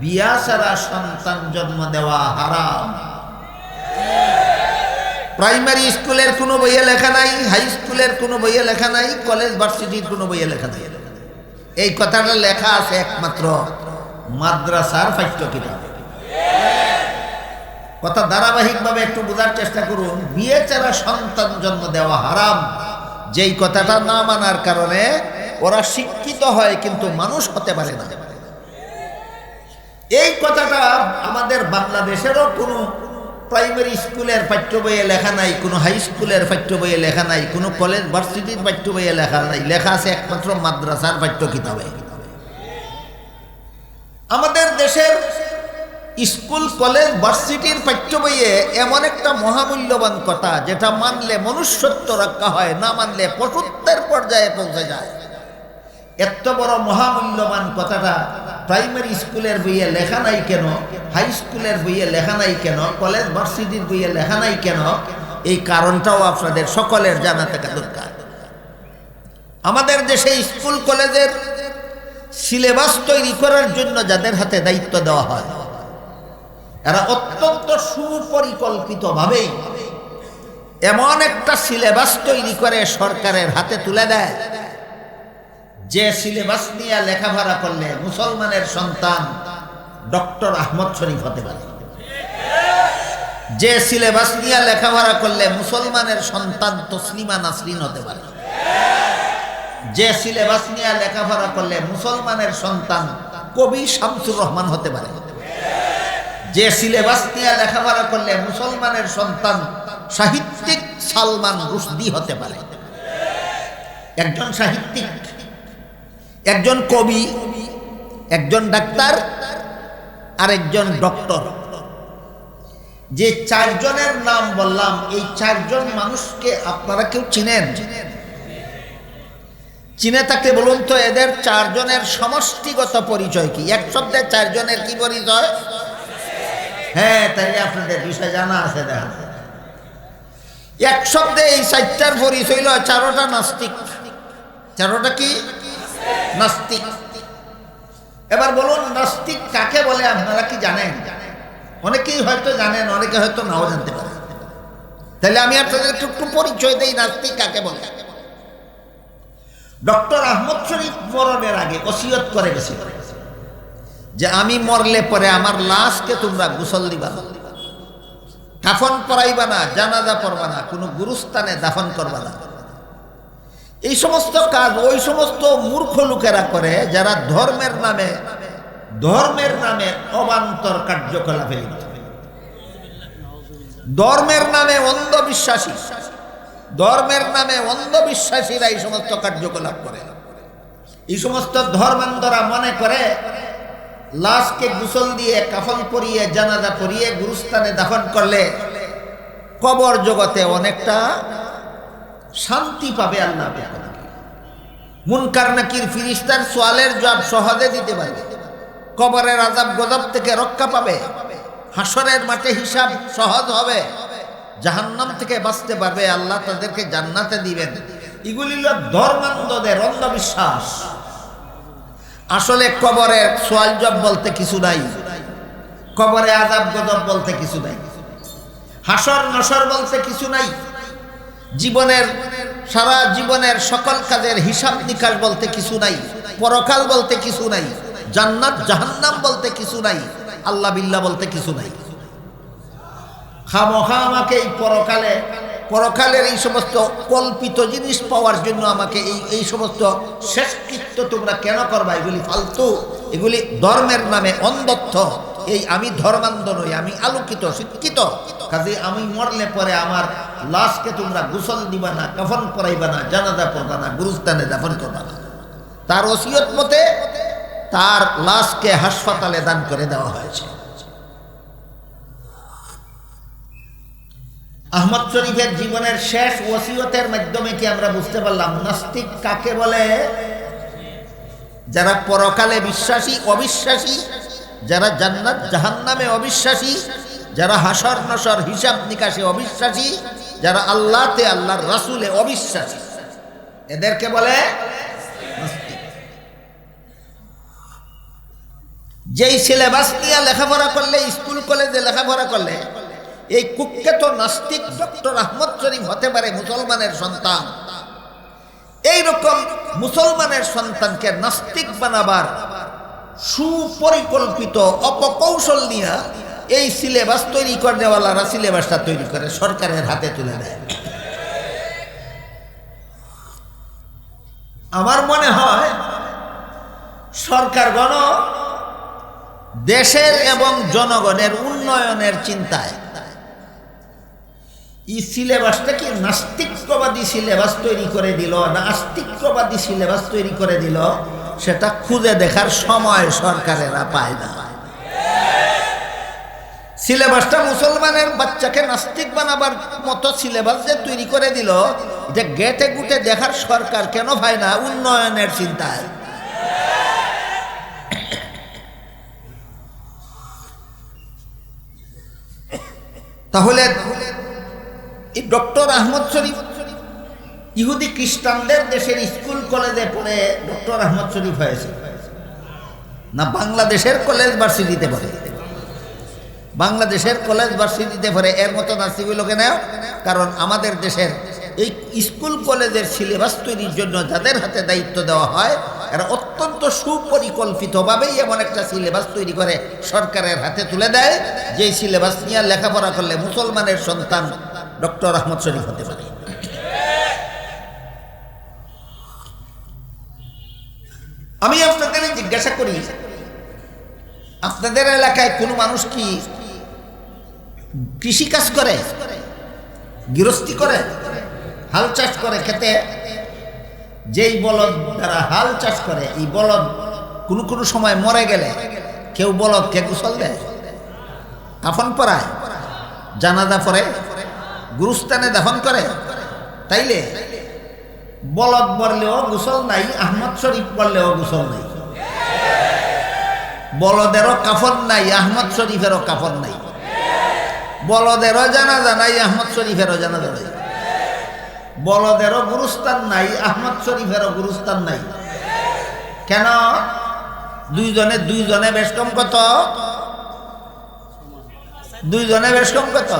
বিয়া ছাড়া সন্তান জন্ম দেওয়া হারাম। প্রাইমারি স্কুলের কোনো বইয়ে লেখা নাই, হাই স্কুলের কোনো বইয়ে লেখা নাই, কলেজ ভার্সিটির কোনো বইয়ে লেখা নাই। এই কথাটা লেখা আছে একমাত্র মাদ্রাসার পাঠ্য কিতাবে। কথা ধারাবাহিকভাবে একটু বোঝার চেষ্টা করুন। বিয়ে ছাড়া সন্তান জন্ম দেওয়া হারাম, যেই কথাটা না মানার কারণে ওরা শিক্ষিত হয় কিন্তু মানুষ হতে পারে না। এই কথাটা আমাদের বাংলাদেশেরও কোনো প্রাইমারি স্কুলের পাঠ্য বইয়ে লেখা নাই, কোনো হাই স্কুলের পাঠ্য বইয়ে লেখা নাই, কোনো কলেজ ভার্সিটির পাঠ্য বইয়ে লেখা নাই। লেখা আছে একমাত্র মাদ্রাসার পাঠ্য কিতাবে। আমাদের দেশের স্কুল, কলেজ, ভার্সিটির পাঠ্য বইয়ে এমন একটা মহামূল্যবান কথা যেটা মানলে মনুষ্যত্ব রক্ষা হয়, না মানলে পশুত্বের পর্যায়ে পৌঁছে যায়। এত বড় মহামূল্যবান কথাটা প্রাইমারি স্কুলের বইয়ে লেখা নাই কেন, হাই স্কুলের বইয়ে লেখা নাই কেন, কলেজ ভার্সিটির বইয়ে লেখা নাই কেন, এই কারণটাও আপনাদের সকলের জানা থাকা দরকার। আমাদের দেশে স্কুল কলেজের সিলেবাস তৈরি করার জন্য যাদের হাতে দায়িত্ব দেওয়া হয়, এরা অত্যন্ত সুপরিকল্পিতভাবেই এমন একটা সিলেবাস তৈরি করে সরকারের হাতে তুলে দেয়, যে সিলেবাস নিয়ে লেখাপড়া করলে মুসলমানের সন্তান ডক্টর আহমদ শরীফ হতে পারে, যে সিলেবাস নিয়ে লেখাপড়া করলে মুসলমানের সন্তান তসলিমা নাসরিন হতে পারে, যে সিলেবাস নিয়ে লেখাপড়া করলে মুসলমানের সন্তান কবি শামসুর রহমান হতে পারে, যে সিলেবাস নিয়ে লেখাপড়া করলে মুসলমানের সন্তান সাহিত্যিক সালমান রুশদি হতে পারে। একজন সাহিত্যিক, একজন কবি, একজন ডাক্তার আর একজন ডক্টর, যে চারজনের নাম বললাম, এই চারজন মানুষকে আপনারা কেউ চিনেন? চিনে থাকলে বলুন তো এদের চারজনের সমষ্টিগত পরিচয় কি? এক শব্দে চারজনের কি পরিচয়? হ্যাঁ, তাই আপনাদের বিষয় জানা আছে। দেখা এক শব্দে এই চারটার পরিচয় হইল চারোটা নাস্তিক। চারোটা কি? নাস্তিক। এবার বলুন নাস্তিক কাকে বলে আপনারা কি জানেন? অনেকেই হয়তো জানেন, অনেকে হয়তো নাও জানতে পারে। তাহলে আমি আপনাদের একটু পরিচয় দেই নাস্তিক কাকে বলে। ডক্টর আহমদ শরীফ মরণের আগে ওসিয়ত করে গেছিল যে আমি মরলে পরে আমার লাশকে তোমরা গোসল দিবা না, কাফন পরাইবা না, জানাজা পড়বা না, কোনো গুরুস্থানে দাফন করবা না। এই সমস্ত কাজ ওই সমস্ত মূর্খ লোকেরা করে যারা ধর্মের নামে অবান্তর কার্যকলাপে লিপ্ত, ধর্মের নামে অন্ধবিশ্বাসী, ধর্মের নামে অন্ধবিশ্বাসীরা এই সমস্ত কার্যকলাপ করে। এই সমস্ত ধর্মান্ধরা মনে করে লাশকে গোসল দিয়ে, কাফন পরিয়ে, জানাজা পরিয়ে গুরুস্থানে দাফন করলে কবর জগতে অনেকটা শান্তি পাবে। আল্লাহ মুনকার নাকির ফিরিস্তার সোয়ালের জবাব সহজে দিতে পারবে, কবরের আযাব গজব থেকে রক্ষা পাবে, হাসরের মাঠে হিসাব সহজ হবে, জাহান্নাম থেকে বাঁচতে পারবে, আল্লাহ তাদেরকে জান্নাতে দিবেন। এগুলি হল ধর্মান্ধদের অন্ধবিশ্বাস। আসলে কবরের সোয়াল জব বলতে কিছু নাই, কবরে আযাব গজব বলতে কিছু নাই, হাসর নসর বলতে কিছু নাই, জীবনের সারা জীবনের সকল কাজের হিসাব নিকাশ বলতে কিছু নাই, পরকাল বলতে কিছু নাই, জান্নাত জাহান্নাম বলতে কিছু নাই, আল্লাহ বিল্লাহ বলতে কিছু নাই। খামোখা আমাকে এই পরকালের এই সমস্ত কল্পিত জিনিস পাওয়ার জন্য আমাকে এই সমস্ত শেষকৃত্য তোমরা কেন করবা? এগুলি ফালতু, এগুলি ধর্মের নামে অন্ধত্ব। এই আমি ধর্মান্ধ নই, আমি আলোকিত শিক্ষিত। কাজে আমি মরলে পরে আমার লাশকে তোমরা গোসল দিবা না, কাফন পরাইবা না, জানাজা পড়বা না, গুরুস্থানে দাফন করবা না। তার ওসিয়ত মতে তার লাশকে হাসপাতালে দান করে দেওয়া হয়েছে। আহমদ শরীফের জীবনের শেষ ওসিয়তের মাধ্যমে কি আমরা বুঝতে পারলাম নাস্তিক কাকে বলে? যারা পরকালে বিশ্বাসী, অবিশ্বাসী, যারা জান্নাত জাহান্নামে অবিশ্বাসী, যারা হাসর নসর হিসাব নিকাশে অবিশ্বাসী, যারা আল্লাহতে আল্লাহর রাসূলে অবিশ্বাসী, এদেরকে বলে নাস্তিক। যেই সিলেবাস নিয়ে লেখাপড়া করলে, স্কুল কলেজে লেখাপড়া করলে এই কুখ্যাত নাস্তিক ডক্টর আহমদ শরীফ হতে পারে মুসলমানের সন্তান, এইরকম মুসলমানের সন্তানকে নাস্তিক বানাবার সুপরিকল্পিত অপকৌশল নিয়ে এই সিলেবাস তৈরি করেওয়ালারা সিলেবাসটা তৈরি করে সরকারের হাতে তুলে দেয়। আমার মনে হয় সরকারগণ দেশের এবং জনগণের উন্নয়নের চিন্তায় এই সিলেবাসটা কি নাস্তিকবাদী সিলেবাস তৈরি করে দিল না আস্তিকবাদী সিলেবাস তৈরি করে দিল, সেটা খুঁজে দেখার সময় সরকারেরা পায় না। সিলেবাসটা মুসলমানের বাচ্চাকে নাস্তিক বানাবার মতো সিলেবাস যে তৈরি করে দিল, এটা গেটে গুটে দেখার সরকার কেন পায় না? উন্নয়নের চিন্তায়। তাহলে এই ডক্টর আহমদ শরীফ ইহুদি খ্রিস্টানদের দেশের স্কুল কলেজে পড়ে ডক্টর আহমদ শরীফ হয়েছে না বাংলাদেশের কলেজ ভার্সিটিতে পড়ে? বাংলাদেশের কলেজ ভার্সিটিতে পড়ে এর মতো নাস্তিক হইল কেন? কারণ আমাদের দেশের এই স্কুল কলেজের সিলেবাস তৈরির জন্য যাদের হাতে দায়িত্ব দেওয়া হয়, এরা অত্যন্ত সুপরিকল্পিতভাবেই এমন একটা সিলেবাস তৈরি করে সরকারের হাতে তুলে দেয়, যে সিলেবাস নিয়ে লেখাপড়া করলে মুসলমানের সন্তান ডক্টর আহমদ শরীফ হতে পারে। আমি আপনাদের জিজ্ঞাসা করি, আপনাদের এলাকায় কোনো মানুষ কি কৃষিকাজ করে, গৃহস্থী করে, হাল চাষ করে? খেতে যেই বলদ দ্বারা হাল চাষ করে, এই বলদ কোনো কোনো সময় মরে গেলে কেউ বলদকে গোসল দেয়, কাফন পরায়, জানাজা পড়ে, গুরুস্থানে দাফন করে। তাইলে বলদ মরলেও গোসল নাই, আহমদ শরীফ মরলেও গোসল নাই। বলদেরও কাফন নাই, আহমদ শরীফেরও কাফন নাই। বলদেরও জানাজা নাই, আহমদ শরীফেরও জানাজা নাই। বলদেরও গুরুস্থান নাই, আহমদ শরীফেরও গুরুস্থান নাই। কেন? দুইজনে বেশ কম কত? দুইজনে বেশ কম কত?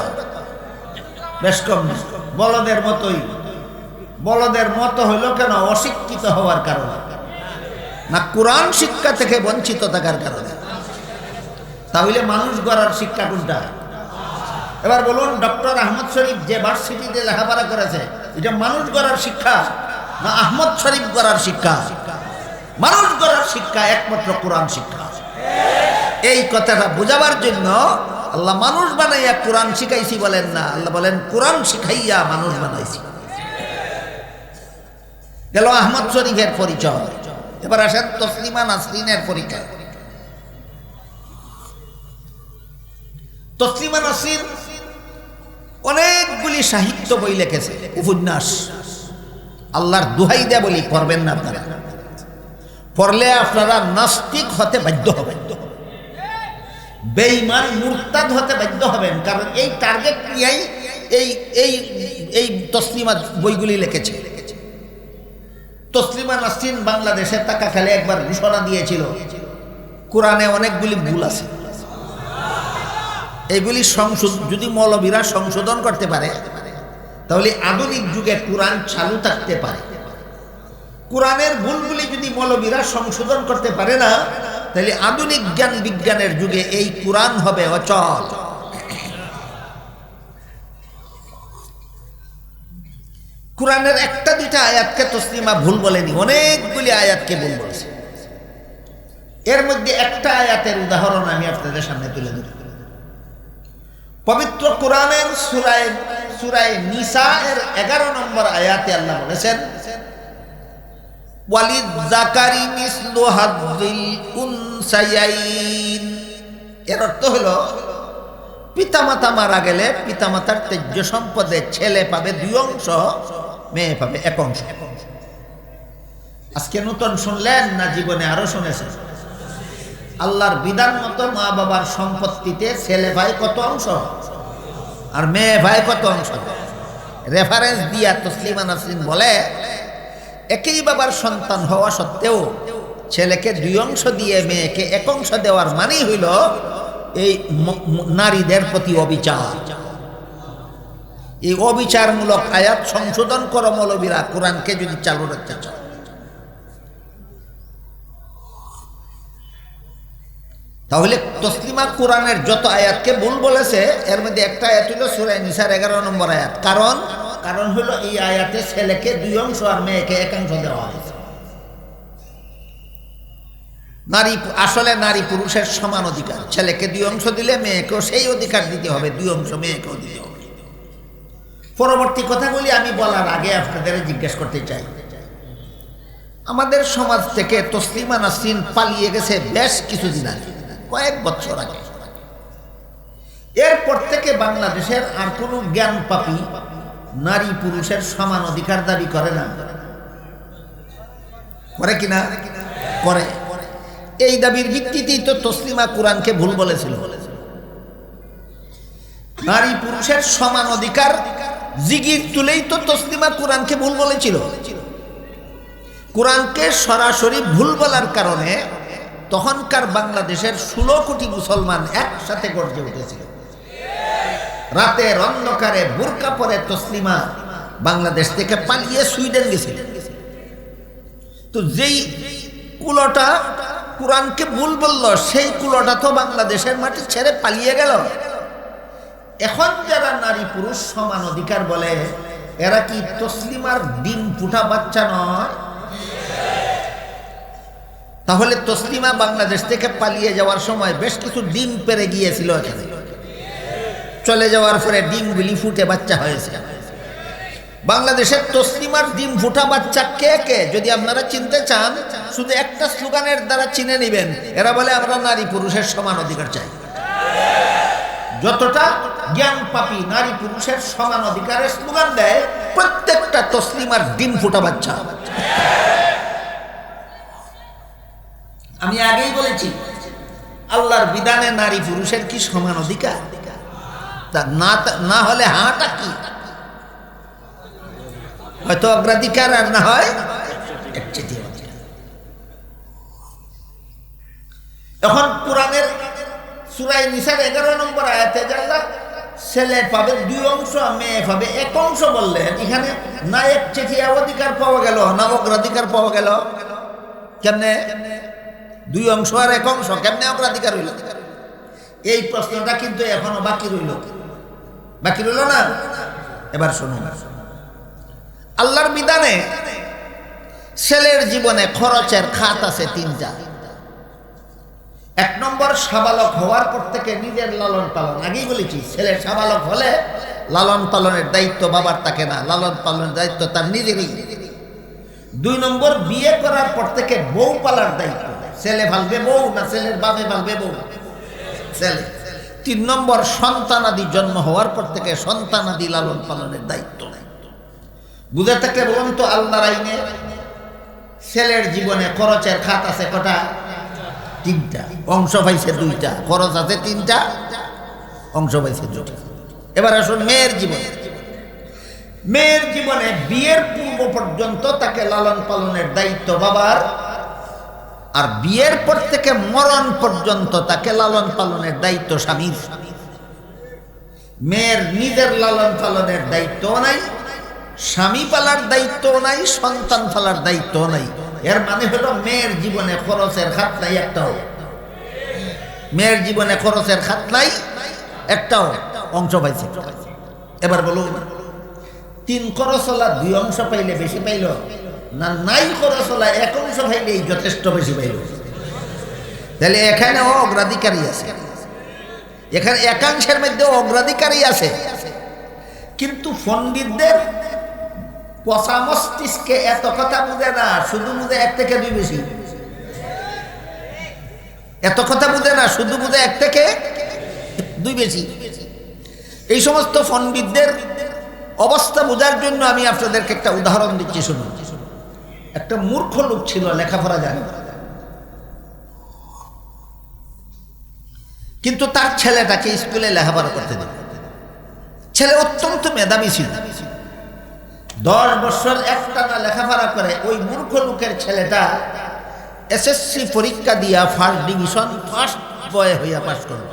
বেশ কম। বলদের মতোই। বলদের মতো হইল কেন? অশিক্ষিত হওয়ার কারণে, না কোরআন শিক্ষা থেকে বঞ্চিত থাকার কারণে। তাহলে মানুষ গড়ার শিক্ষা কোনটা? এবার বলুন, ডক্টর আহমদ শরীফ যে ভার্সিটিতে লেখাপড়া করেছে, এটা মানুষ গড়ার শিক্ষা না আহমদ শরীফ গড়ার শিক্ষা? মানুষ গড়ার শিক্ষা একমাত্র কোরআন শিক্ষা। এই কথাটা বোঝাবার জন্য আল্লাহ মানুষ বানাইয়া কোরআন শিখাইছি বলেন না, আল্লাহ বলেন কোরআন শিখাইয়া মানুষ বানাইছি। গেল আহমদ শরীফের পরিচয়। এবার আসেন তসলিমা নাসরিনের পরিচয়। তসলিমা নাসরিন অনেকগুলি সাহিত্য বই লিখেছে, উপন্যাস। আল্লাহর দুহাই দেয়া বলি, পড়বেন না আপনারা। পড়লে আপনারা নাস্তিক হতে বাধ্য হবেন, বেঈমান মুরতাদ হতে বাধ্য হবেন। কারণ এই টার্গেট নিয়েই এই এই এই তসলিমা বইগুলি লিখেছে। তসলিমা নাসরিন বাংলাদেশে থাকাকালে একবার ঘোষণা দিয়েছিল, কোরআনে অনেকগুলি ভুল আছে, এগুলি যদি মৌলবীরা সংশোধন করতে পারে তাহলে আধুনিক যুগে কোরআন চালু থাকতে পারে। কোরআনের ভুলগুলি যদি মৌলবীরা সংশোধন করতে পারে না, তাহলে আধুনিক জ্ঞান বিজ্ঞানের যুগে এই কোরআন হবে অচল। কোরআনের একটা দুইটা আয়াতকে তসলিমা ভুল বলেনি, অনেকগুলি আয়াতকে ভুল বলেছে। এর মধ্যে একটা আয়াতের উদাহরণ আমি আপনাদের সামনে তুলে ধরি। পবিত্র কোরআনের সূরায়ে নিসা এর 11 নম্বর আয়াতে আল্লাহ বলেছেন, ওয়ালিদ যাকারি মিসলু হাযিল উনসায়াইন। এর অর্থ হলো পিতামাতা মারা গেলে পিতামাতার তেজ্য সম্পদে ছেলে পাবে 2 অংশ, মেয়ে পাবে 1 অংশ। আজকে নতুন শুনলেন না জীবনে আরো শুনেছেন? আল্লাহর বিধান মতো মা বাবার সম্পত্তিতে ছেলে ভাই কত অংশ আর মেয়ে ভাই কত অংশ? রেফারেন্স দিয়া তসলিমা নাসরিন বলে, একই বাবার সন্তান হওয়া সত্ত্বেও ছেলেকে 2 অংশ দিয়ে মেয়েকে 1 অংশ দেওয়ার মানেই হইল এই নারীদের প্রতি অবিচার। এই অবিচারমূলক আয়াত সংশোধন করো মৌলবীরা, কোরআনকে যদি চালু রাখতে চাও। তাহলে তসলিমা কোরআনের যত আয়াতকে ভুল বলেছে এর মধ্যে একটা আয়াত হইল সূরা নিসার 11 নম্বর আয়াত। কারণ হলো এই আয়াতে ছেলেকে 2 অংশ আর মেয়েকে 1 অংশ দেওয়া হয়েছে। আসলে নারী পুরুষের সমান অধিকার। ছেলেকে 2 অংশ দিলে মেয়েকেও সেই অধিকার দিতে হবে, 2 অংশ মেয়েকেও দিতে হবে। পরবর্তী কথাগুলি আমি বলার আগে আপনাদের জিজ্ঞেস করতে চাই, আমাদের সমাজ থেকে তসলিমা নাসরিন পালিয়ে গেছে বেশ কিছুদিন আগে, কয়েক বছর আগে। এরপর থেকে বাংলাদেশের আর কোনো জ্ঞান পাপী নারী পুরুষের সমান অধিকার দাবি করে না, করে কিনা? করে। এই দাবির ভিত্তিতেই তো তসলিমা কোরআনকে ভুল বলেছিল। নারী পুরুষের সমান অধিকার জিগির তুলেই তো তসলিমা কোরআনকে ভুল বলেছিল। কোরআনকে সরাসরি ভুল বলার কারণে তখনকার বাংলাদেশের 16 কোটি মুসলমান একসাথে গর্জে উঠেছিল। রাতের অন্ধকারে বুরকা পরে তসলিমা বাংলাদেশ থেকে পালিয়ে সুইডেন গেছিল। তো যেই কুলোটা কোরআনকে ভুল বলল, সেই কুলোটা তো বাংলাদেশের মাটি ছেড়ে পালিয়ে গেল। এখন যারা নারী পুরুষ সমান অধিকার বলে, এরা কি তসলিমার ডিম ফুটা বাচ্চা নয়? তাহলে তসলিমা বাংলাদেশ থেকে পালিয়ে যাওয়ার সময় বেশ কিছু ডিম পেরে গিয়েছিল এখানে। চলে যাওয়ার পরে ডিমগুলি ফুটে বাচ্চা হয়েছে। বাংলাদেশের তসলিমার ডিম ফুটা বাচ্চা কে কে যদি আপনারা চিনতে চান, শুধু একটা স্লোগানের দ্বারা চিনে নেবেন। এরা বলে আমরা নারী পুরুষের সমান অধিকার চাই। যতটা জ্ঞান পাপী নারী পুরুষের সমান অধিকারের স্লোগান দেয়, প্রত্যেকটা তসলিমার ডিম ফুটা বাচ্চা। আমি আগেই বলেছি, আল্লাহর বিধানে নারী পুরুষের কি সমান অধিকার? না হলে হাঁটা কি হয়তো অগ্রাধিকার, আর না হয় এখন কোরআনের সূরা নিসার 11 নম্বর আয়াতে আল্লাহ ছেলে পাবে 2 অংশ, মেয়ে পাবে 1 অংশ বললেন। এখানে না একচেটিয়া অধিকার পাওয়া গেল, না অগ্রাধিকার পাওয়া গেল। কেমনে 2 অংশ আর 1 অংশ কেমনে অগ্রাধিকার হইল? এই প্রশ্নটা কিন্তু এখনো বাকি রইল না। এবার শুনুন, আল্লাহর বিধানে ছেলের জীবনে খরচের খাত আছে 3টা। 1 নম্বর, সাবালক হওয়ার পর থেকে নিজের লালন পালন। আগেই বলেছি, ছেলে সাবালক হলে লালন পালনের দায়িত্ব বাবার থাকে না, লালন পালনের দায়িত্ব তার নিজেরই। 2 নম্বর, বিয়ে করার পর থেকে বউ পালার দায়িত্ব। ছেলে ভালবে বউ না ছেলের বাপে ভালবে বউ? ছেলে। 3 নম্বর, সন্তানাদি জন্ম হওয়ার পর থেকে সন্তানাদি লালন পালনের দায়িত্ব। বুঝে থাকলে বলুন তো, আল্লাহর আইনে ছেলের জীবনে খরচের খাত আছে কটা? 3টা। অংশ পাইছে 2টা, খরচ আছে 3টা, অংশ পাইছে 2টা। এবার আসুন মেয়ের জীবনে। মেয়ের জীবনে বিয়ের পূর্ব পর্যন্ত তাকে লালন পালনের দায়িত্ব বাবার, আর বিয়ের পর থেকে মরণ পর্যন্ত তাকে লালন পালনের দায়িত্ব স্বামীর। মেয়ের নিজের লালন পালনের দায়িত্ব নাই, স্বামী পালার দায়িত্ব নাই, সন্তান পালার দায়িত্ব নাই। এর মানে হলো মেয়ের জীবনে খরচের খাত নাই একটাও। মেয়ের জীবনে খরচের খাত নাই একটাও, অংশ পাইছে। এবার বলুন, 3 খরচওয়ালা 2 অংশ পাইলে বেশি পাইল না নাই খরচওয়ালা 1 অংশ পাইলেই যথেষ্ট বেশি পাইল? তাহলে এখানেও অগ্রাধিকারই আছে, এখানে একাংশের মধ্যে অগ্রাধিকারই আছে। কিন্তু পণ্ডিতদের পচা মস্তিষ্কে এত কথা বুঝে না, শুধু বুঝে 1 থেকে 2 বেশি। এত কথা বুঝে না, শুধু বুঝে 1 থেকে 2 বেশি। এই সমস্ত পণ্ডিতদের অবস্থা বোঝার জন্য আমি আপনাদেরকে একটা উদাহরণ দিচ্ছি, শুনুন। একটা মূর্খ লোক ছিল, লেখাপড়া জানে না, কিন্তু তার ছেলেটাকে স্কুলে লেখাপড়া করতে দিল। ছেলে অত্যন্ত মেধাবী ছিল, 10 বছর একটানা লেখাপড়া করে ওই মূর্খ লোকের ছেলেটা এসএসসি পরীক্ষা দিয়া ফার্স্ট ডিভিশন, ফার্স্ট বয় হইয়া পাস করল।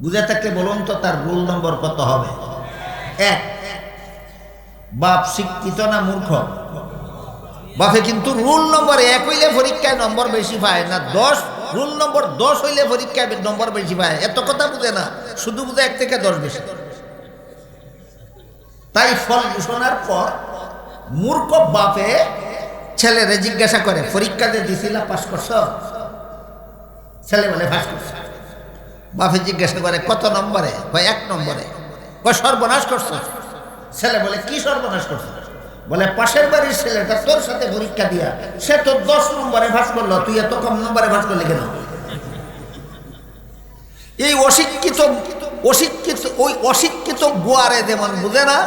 বুঝে থাকলে বলুন তো তার রোল নম্বর কত হবে? 1। বাপ শিক্ষিত না মূর্খ? বাপে কিন্তু রুল নম্বর 1 হইলে পরীক্ষায় নম্বর বেশি পায় না, 10 রুল নম্বর 10 হইলে পরীক্ষায় নম্বর বেশি পায়। এত কথা বুঝে না, শুধু বুঝে 1 থেকে 10 বেশি। তাই ফল ঘোষণার পর মূর্খ বাপে ছেলেরে জিজ্ঞাসা করে, পরীক্ষা দিয়ে দিছিলা, পাস করছ? ছেলে বলে পাস করছ। বাপে জিজ্ঞাসা করে কত নম্বরে? 1 নম্বরে। সর্বনাশ করছ। ছেলে বলে কি সর্বনাশ করছ? বলে পাশের বাড়ির ছেলেটা তোর সাথে পরীক্ষা দিয়া সে তো 10 নম্বরে পাস করলো, তুই এত কম নম্বরে পাস করলি কেন? এই অশিক্ষিত বুয়ারে যেমন বুঝে না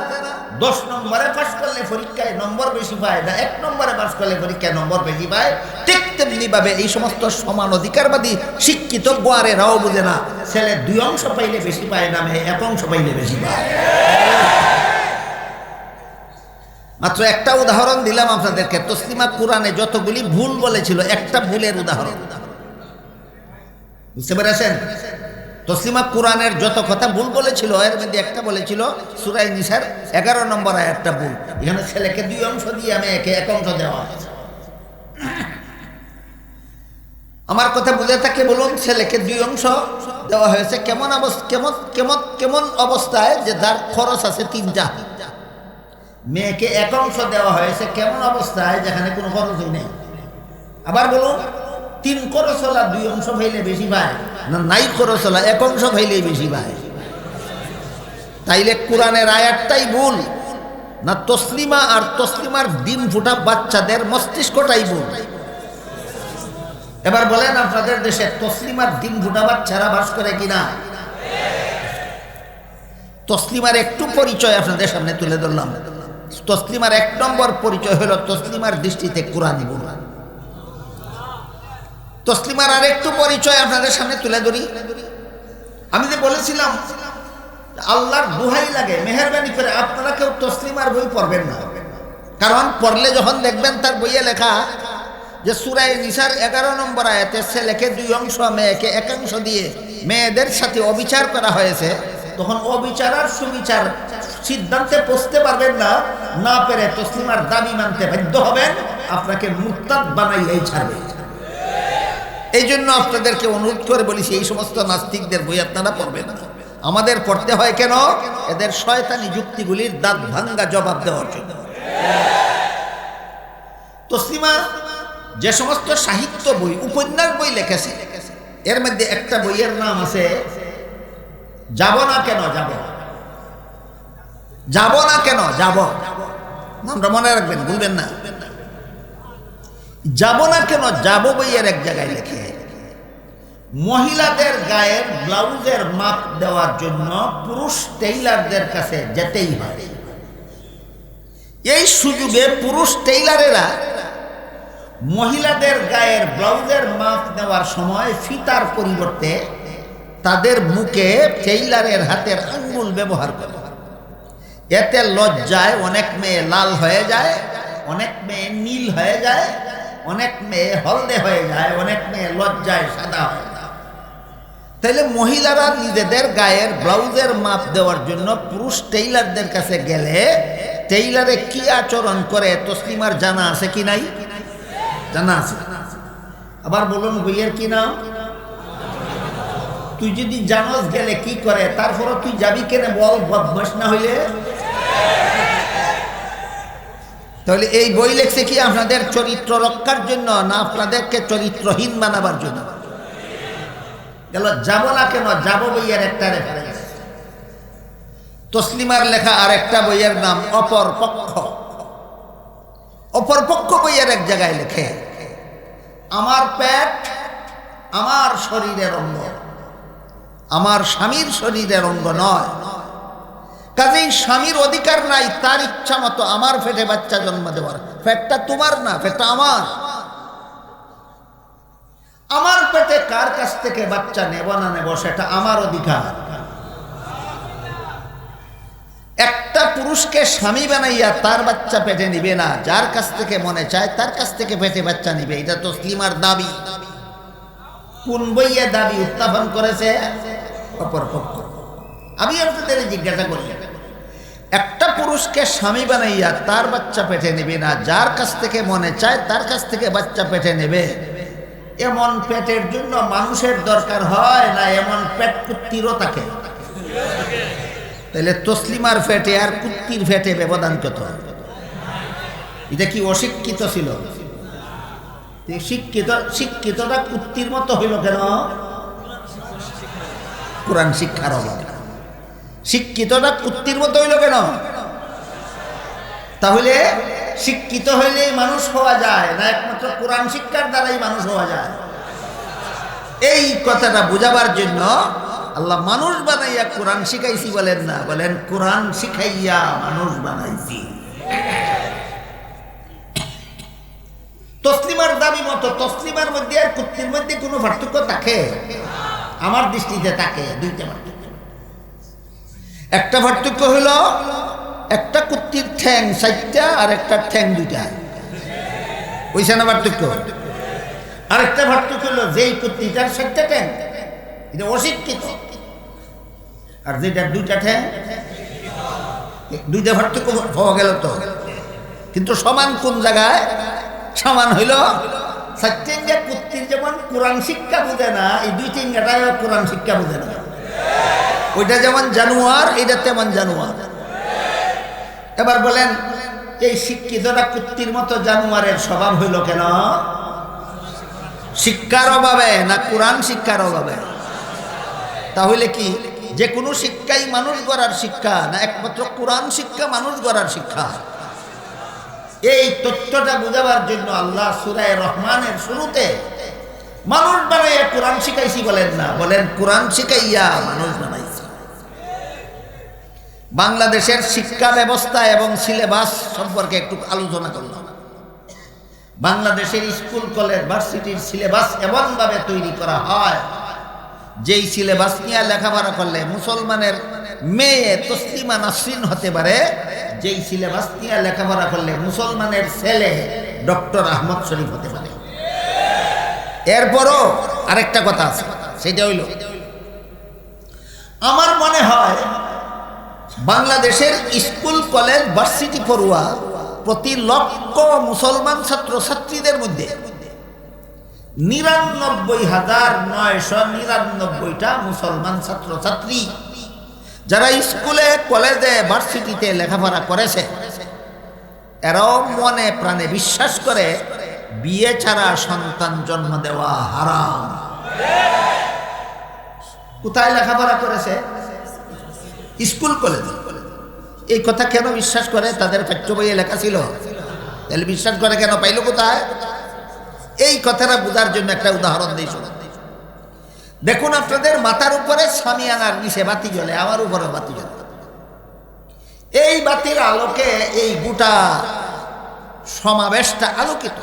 10 নম্বরে পাস করলে পরীক্ষায় নম্বর বেশি পায় না, 1 নম্বরে পাস করলে পরীক্ষায় নম্বর বেশি পায়, ঠিক তেমনি ভাবে এই সমস্ত সমান অধিকারবাদী শিক্ষিত বুয়ারেরাও বুঝে না ছেলে 2 অংশ পাইলে বেশি পায় না, মেয়ে 1 অংশ পাইলে বেশি পায়। মাত্র একটা উদাহরণ দিলাম আপনাদেরকে। তসলিমা কোরআনে যতগুলি ভুল বলেছিল, একটা ভুলের উদাহরণ, বুঝতে পেরেছেন? তসলিমা কোরআনের যত কথা ভুল বলেছিল এর মধ্যে একটা বলেছিল সূরা নিসার 11 নম্বর আয়াতটা ভুল। এখানে ছেলেকে 2 অংশ দিয়ে মেয়েকে 1 অংশ দেওয়া হয়েছে। আমার কথা বুঝে থাকলে বলুন, ছেলেকে 2 অংশ দেওয়া হয়েছে কেমন কেমন অবস্থায় যে যার খরচ আছে 3টা, মেয়েকে 1 অংশ দেওয়া হয়েছে কেমন অবস্থায় যেখানে কোনো খরচই নেই। আবার বলুন, 3 খরচওয়ালা 2 অংশ পাইলে বেশি পায় না, নাই খরচওয়ালা 1 অংশ পাইলেই বেশি পায়? তাইলে কোরআনের আয়াতটাই ভুল না তসলিমা আর তসলিমার ডিম ফুটা বাচ্চাদের মস্তিষ্কটাই ভুল? এবার বলেন, আপনাদের দেশে তসলিমার ডিম ফুটা বাচ্চারা বাস করে কিনা? তসলিমার একটু পরিচয় আপনাদের সামনে তুলে ধরলাম। তসলিমার 1 নম্বর পরিচয় হলো তসলিমার দৃষ্টিতে কোরআনী ভুল। তসলিমার আর একটু পরিচয় আপনাদের সামনে তুলে ধরি। আমি যে বলেছিলাম আল্লাহর দোহাই লাগে, মেহেরবানি করে আপনারা কেউ তসলিমার বই পড়বেন না, কারণ পড়লে যখন দেখবেন তার বইয়ে লেখা যে সূরা নিসার 11 নম্বর আয়াতে ছেলেকে 2 অংশ মেয়েকে 1 অংশ দিয়ে মেয়েদের সাথে অবিচার করা হয়েছে, তখন অবিচার আর সুবিচার সিদ্ধান্তে পৌঁছতে পারবেন না, না পেরে তসলিমার দাবি মানতে বাধ্য হবেন, আপনাকে মুরতাদ বানাইয়াই ছাড়বে। এই জন্য আপনাদেরকে অনুরোধ করে বলেছি, এই সমস্ত নাস্তিকদের বই আপনারা পড়বেন না। আমাদের পড়তে হয় কেন? এদের শয়তানি যুক্তিগুলির দাঁত ভাঙ্গা জবাব দেওয়ার জন্য। তসলিমা যে সমস্ত সাহিত্য বই, উপন্যাস বই লিখেছে, এর মধ্যে একটা বইয়ের নাম আছে যাব না কেন যাব, যাব না কেন যাব, নামটা মনে রাখবেন, ভুলবেন না। যাব না কেন যাব বইয়ের এক জায়গায় লেখে মহিলাদের গায়ের ব্লাউজের মাপ দেওয়ার জন্য পুরুষ টেইলারদের কাছে যেতেই হয়। এই সুযোগে পুরুষ টেইলারেরা মহিলাদের গায়ের ব্লাউজের মাপ নেওয়ার সময় ফিতার পরিবর্তে তাদের মুখে টেইলারের হাতের আঙ্গুল ব্যবহার করে। এতে লজ্জায় অনেক মেয়ে লাল হয়ে যায়, অনেক মেয়ে নীল হয়ে যায়, অনেক মেয়ে হলদে হয়ে যায়, অনেক মেয়ে লজ্জায় সাদা হয়ে যায়। তাইলে মহিলারা নিজেদের গায়ের ব্লাউজের মাপ দেওয়ার জন্য পুরুষ টেইলারদের কাছে গেলে টেইলারে কি আচরণ করে তসলিমার জানা আছে কি নাই? জানা আছে। আবার বলুন, বইয়ের কি নাম? তুই যদি জানোস গেলে কি করে, তারপরে তুই যাবি কেনে বল, বদমাশ না হইলে? তাহলে এই বই লেখছে কি আপনাদের চরিত্র রক্ষার জন্য, না আপনাদেরকে চরিত্রহীন বানাবার জন্য? গেল যাব না কেন যাব বইয়ের একটা রেফারেন্স। তসলিমার লেখা আর একটা বইয়ের নাম অপর পক্ষ। অপর পক্ষ বইয়ের এক জায়গায় লেখে আমার পেট আমার শরীরের অঙ্গ, আমার স্বামীর শরীরের অঙ্গ নয়। কাজেই স্বামীর অধিকার নাই তার ইচ্ছা মতো আমার পেটে বাচ্চা জন্ম দেওয়ার। পেটটা তোমার না, পেটটা আমার। আমার পেটে কার কাছ থেকে বাচ্চা নেব না নেব সেটা আমার অধিকার। একটা পুরুষকে স্বামী বানাইয়া তার বাচ্চা পেটে নিবে না, যার কাছ থেকে মনে চায় তার কাছ থেকে পেটে বাচ্চা নিবে। এটা তসলিমার দাবি। কোন বইয়ে দাবি উত্থাপন করেছে অপরপক্ষ? আমি আপনাদের জিজ্ঞাসা করি, একটা পুরুষকে স্বামী বানাইয়া তার বাচ্চা পেটে নেবে না, যার কাছ থেকে মনে চায় তার কাছ থেকে বাচ্চা পেটে নেবে। এমন পেটের জন্য মানুষের দরকার হয় না, এমন পেট কুত্তিরও থাকে। তাহলে তসলিমার ফেটে আর কুত্তির ফেটে ব্যবধান কত? এটা কি অশিক্ষিত ছিল? শিক্ষিতটা কুত্তির মতো হইল কেন? কোরআন শিক্ষার অভাবে। শিক্ষিতটা কুত্তির মতো হইল কেন? তাহলে শিক্ষিত হইলেই মানুষ হওয়া যায় না, একমাত্র কোরআন শিক্ষার দ্বারাই মানুষ হওয়া যায়। এই কথাটা বুঝাবার জন্য আল্লাহ মানুষ বানাইয়া কোরআন শিখাইছি বলেন না, বলেন কোরআন শিখাইয়া মানুষ বানাইছি। তসলিমার দাবি মতো তসলিমার মধ্যে আর কুত্তির মধ্যে কোনো পার্থক্য থাকে? আমার দৃষ্টিতে থাকে দুইটা পার্থক্য। একটা পার্থক্য হলো একটা কুত্তির ঠ্যাং 4টা আর একটা ঠ্যাং 2টা, ওইসা না পার্থক্য? আরেকটা পার্থক্য হলো যেই কুত্তিটার 4টা ঠ্যাং এটা অশিক্ষিত, আর যেটা 2টা ঠ্যাং, 2টা পার্থক্য হওয়া গেল তো। কিন্তু সমান কোন জায়গায়? সমান হইল 4টা কুত্তির যেমন কোরআন শিক্ষা বুঝে না, এই 2-3টায় কোরআন শিক্ষা বুঝে না। ওইটা যেমন জানোয়ার, এটা তেমন জানোয়ার। এবার বলেন এই শিক্ষিতরা কুত্তির মতো জানোয়ারের স্বভাব হইল কেন? শিক্ষার অভাবে না কোরআন শিক্ষার অভাবে? তাহলে কি যে কোনো শিক্ষাই মানুষ গড়ার শিক্ষা না একমাত্র কোরআন শিক্ষা মানুষ গড়ার শিক্ষা? এই তথ্যটা বুঝাবার জন্য আল্লাহ সূরা রহমানের শুরুতে মানুষ বানাইয়া কোরআন শিখাইছি বলেন না, বলেন কোরআন শিখাইয়া মানুষ বানাইছি। বাংলাদেশের শিক্ষা ব্যবস্থা এবং সিলেবাস সম্পর্কে একটু আলোচনা করলাম। বাংলাদেশের স্কুল কলেজ ভার্সিটির সিলেবাস এমনভাবে তৈরি করা হয় যেই সিলেবাস নিয়ে লেখাপড়া করলে মুসলমানের মেয়ে তসলিমা নাসরিন হতে পারে, যেই সিলেবাস নিয়ে লেখাপড়া করলে মুসলমানের ছেলে ডক্টর আহমদ শরীফ হতে পারে। এরপরও আরেকটা কথা আছে, সেটা হইল আমার মনে হয় বাংলাদেশের স্কুল কলেজ ভার্সিটি পড়ুয়া প্রতি লক্ষ মুসলমান ছাত্র ছাত্রীদের মধ্যে 99,999টা মুসলমান ছাত্র ছাত্রী যারা স্কুলে কলেজে ভার্সিটিতে লেখাপড়া করেছে, এরাও মনে প্রাণে বিশ্বাস করে বিয়ে ছাড়া সন্তান জন্ম দেওয়া হারাম। কোথায় লেখাপড়া করেছে? স্কুল কলেজে। এই কথা কেন বিশ্বাস করে? তাদের পাঠ্য বইয়ে লেখা ছিল, তাহলে বিশ্বাস করে কেন? পাইল কোথায়? এই কথাটা বোঝার জন্য একটা উদাহরণ দিই শুনুন। দেখুন আপনাদের মাথার উপরে সামিয়ানার নিচে বাতি জ্বলে, আমার উপরে বাতি জ্বলে। এই বাতির আলোকে এই গোটা সমাবেশটা আলোকিত।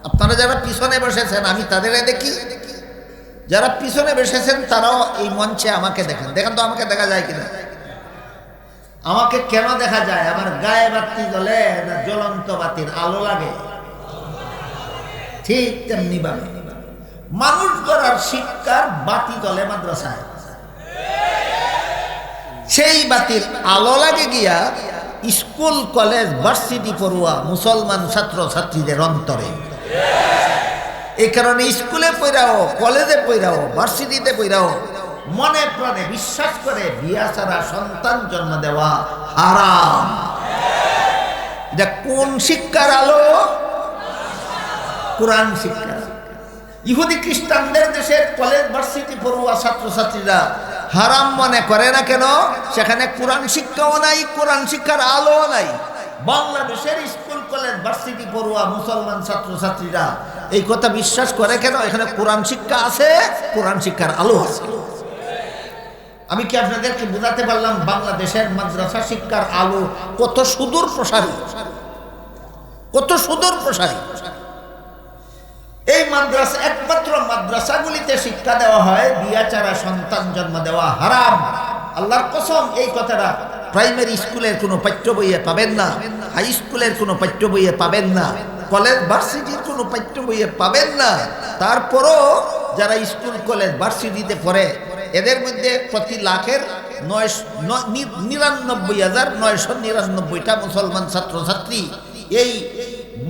আপনারা যারা পিছনে বসেছেন আমি তাদের দেখি, যারা পিছনে বসেছেন তারাও এই মঞ্চে আমাকে দেখেন। দেখেন তো আমাকে দেখা যায় কিনা? আমাকে কেন দেখা যায়? আমার গায়ে বাতি জ্বলে না জ্বলন্ত বাতির আলো লাগে? ঠিক তেমনি ভাবে মানুষ গড়ার শিক্ষার বাতি জ্বলে মাদ্রাসায়, সেই বাতির আলো লাগে গিয়া স্কুল কলেজ ভার্সিটি পড়ুয়া মুসলমান ছাত্র ছাত্রীদের অন্তরে। এই কারণে স্কুলে পড়াও, কলেজে পড়াও, ভার্সিটিতে পড়াও মনে প্রাণে বিশ্বাস করে বিয়া ছাড়া সন্তান জন্ম দেওয়া হারাম। এটা কোন শিক্ষার আলো? কোরআন শিক্ষা। ইহুদি খ্রিস্টানদের দেশের কলেজ ভার্সিটি পড়ুয়া ছাত্রছাত্রীরা হারাম মনে করে না কেন? সেখানে কোরআন শিক্ষাও নাই, কোরআন শিক্ষার আলোও নাই। বাংলাদেশের স্কুল কলেজ ভার্সিটি পড়ুয়া মুসলমান ছাত্রছাত্রীরা এই কথা বিশ্বাস করে কেন? এখানে কোরআন শিক্ষা আছে, কোরআন শিক্ষার আলো আছে। আমি কি আপনাদেরকে বোঝাতে পারলাম বাংলাদেশের মাদ্রাসা শিক্ষার আলো কত সুদূর প্রসারী, কত সুদূর প্রসারী। এই মাদ্রাসা, একমাত্র মাদ্রাসাগুলিতে শিক্ষা দেওয়া হয় বিয়া ছাড়া সন্তান জন্ম দেওয়া হারাম। আল্লাহর কসম, এই কথাটা প্রাইমারি স্কুলের কোনো পাঠ্য বইয়ে পাবেন না, হাই স্কুলের কোনো পাঠ্য বইয়ে পাবেন না, কলেজ ভার্সিটির কোনো পাঠ্য বইয়ে পাবেন না। তারপরও যারা স্কুল কলেজ ভার্সিটিতে পড়ে এদের মধ্যে প্রতি লাখের 99,999টা মুসলমান ছাত্রছাত্রী এই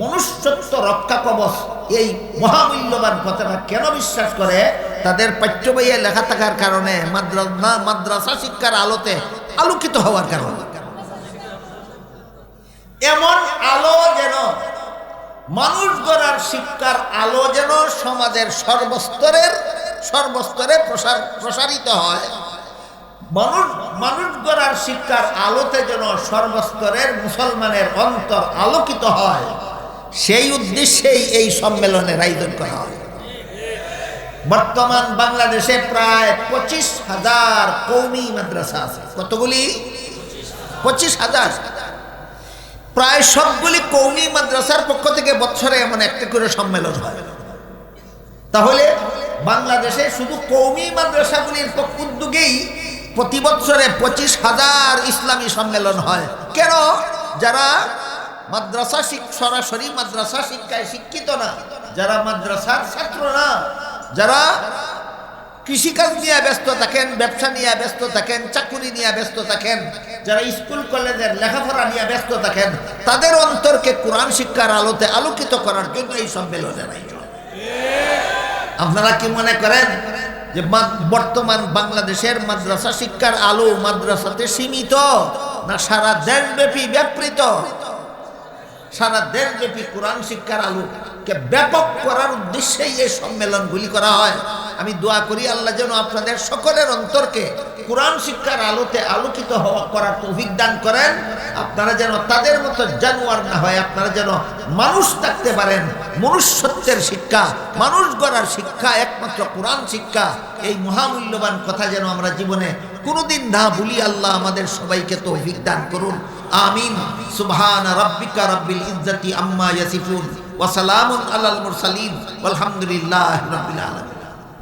মনুষ্যত্ব রক্ষা কবচ, এই মহামূল্যবান কথাটা কেন বিশ্বাস করে? তাদের পাঠ্য বইয়ে লেখা থাকার কারণে, মাদ্রাসা শিক্ষার আলোতে আলোকিত হওয়ার কারণে। এমন আলো যেন, মানুষ গড়ার শিক্ষার আলো যেন সমাজের সর্বস্তরে প্রসারিত হয়। মানুষ গড়ার শিক্ষার আলোতে যেন সর্বস্তরের মুসলমানের অন্তর আলোকিত হয়, সেই উদ্দেশ্যেই এই সম্মেলনের আয়োজন করা হয়। বর্তমান বাংলাদেশে প্রায় 25,000 কওমি মাদ্রাসা আছে। কতগুলি? 25,000। প্রায় সবগুলি কওমি মাদ্রাসার পক্ষ থেকে বছরে এমন একটা করে সম্মেলন হয়। তাহলে বাংলাদেশে শুধু কওমি মাদ্রাসাগুলির উদ্যোগেই প্রতি বছরে 25,000 ইসলামী সম্মেলন হয়। কেন? যারা মাদ্রাসা সরাসরি মাদ্রাসা শিক্ষায় শিক্ষিত না, যারা মাদ্রাসার ছাত্র না, যারা কৃষিকাজ নিয়ে ব্যস্ত থাকেন, ব্যবসা নিয়ে ব্যস্ত থাকেন, চাকুরি নিয়ে ব্যস্ত থাকেন, যারা স্কুল কলেজের লেখাপড়া নিয়ে ব্যস্ত থাকেন, তাদের অন্তরকে কোরআন শিক্ষার আলোতে আলোকিত করার জন্য এই সম্মেলনের আয়োজন। আপনারা কি মনে করেন যে বর্তমান বাংলাদেশের মাদ্রাসা শিক্ষার আলো মাদ্রাসাতে সীমিত, না সারা দেশব্যাপী ব্যাপৃত? সারা দেশব্যাপী কোরআন শিক্ষার আলোকে ব্যাপক করার উদ্দেশ্যেই এই সম্মেলনগুলি করা হয়। আমি দোয়া করি আল্লাহ যেন আপনাদের সকলের অন্তরকে কোরআন শিক্ষার আলোতে আলোকিত করার তৌফিক দান করেন। আপনারা যেন তাদের মতো জানোয়ার না হয়, আপনারা যেন মানুষ থাকতে পারেন। মনুষ্যত্বের শিক্ষা, মানুষ গড়ার শিক্ষা একমাত্র কোরআন শিক্ষা। এই মহামূল্যবান কথা যেন আমরা জীবনে কোনোদিন না ভুলি। আল্লাহ আমাদের সবাইকে তৌফিক দান করুন। আমিন। সুবহানা রাব্বিকা রাব্বিল ইজ্জাতি আম্মা ইয়াসিফুন ওয়া সালামুন আলাল মুরসালিন ওয়ালহামদুলিল্লাহি রাব্বিল আলামিন।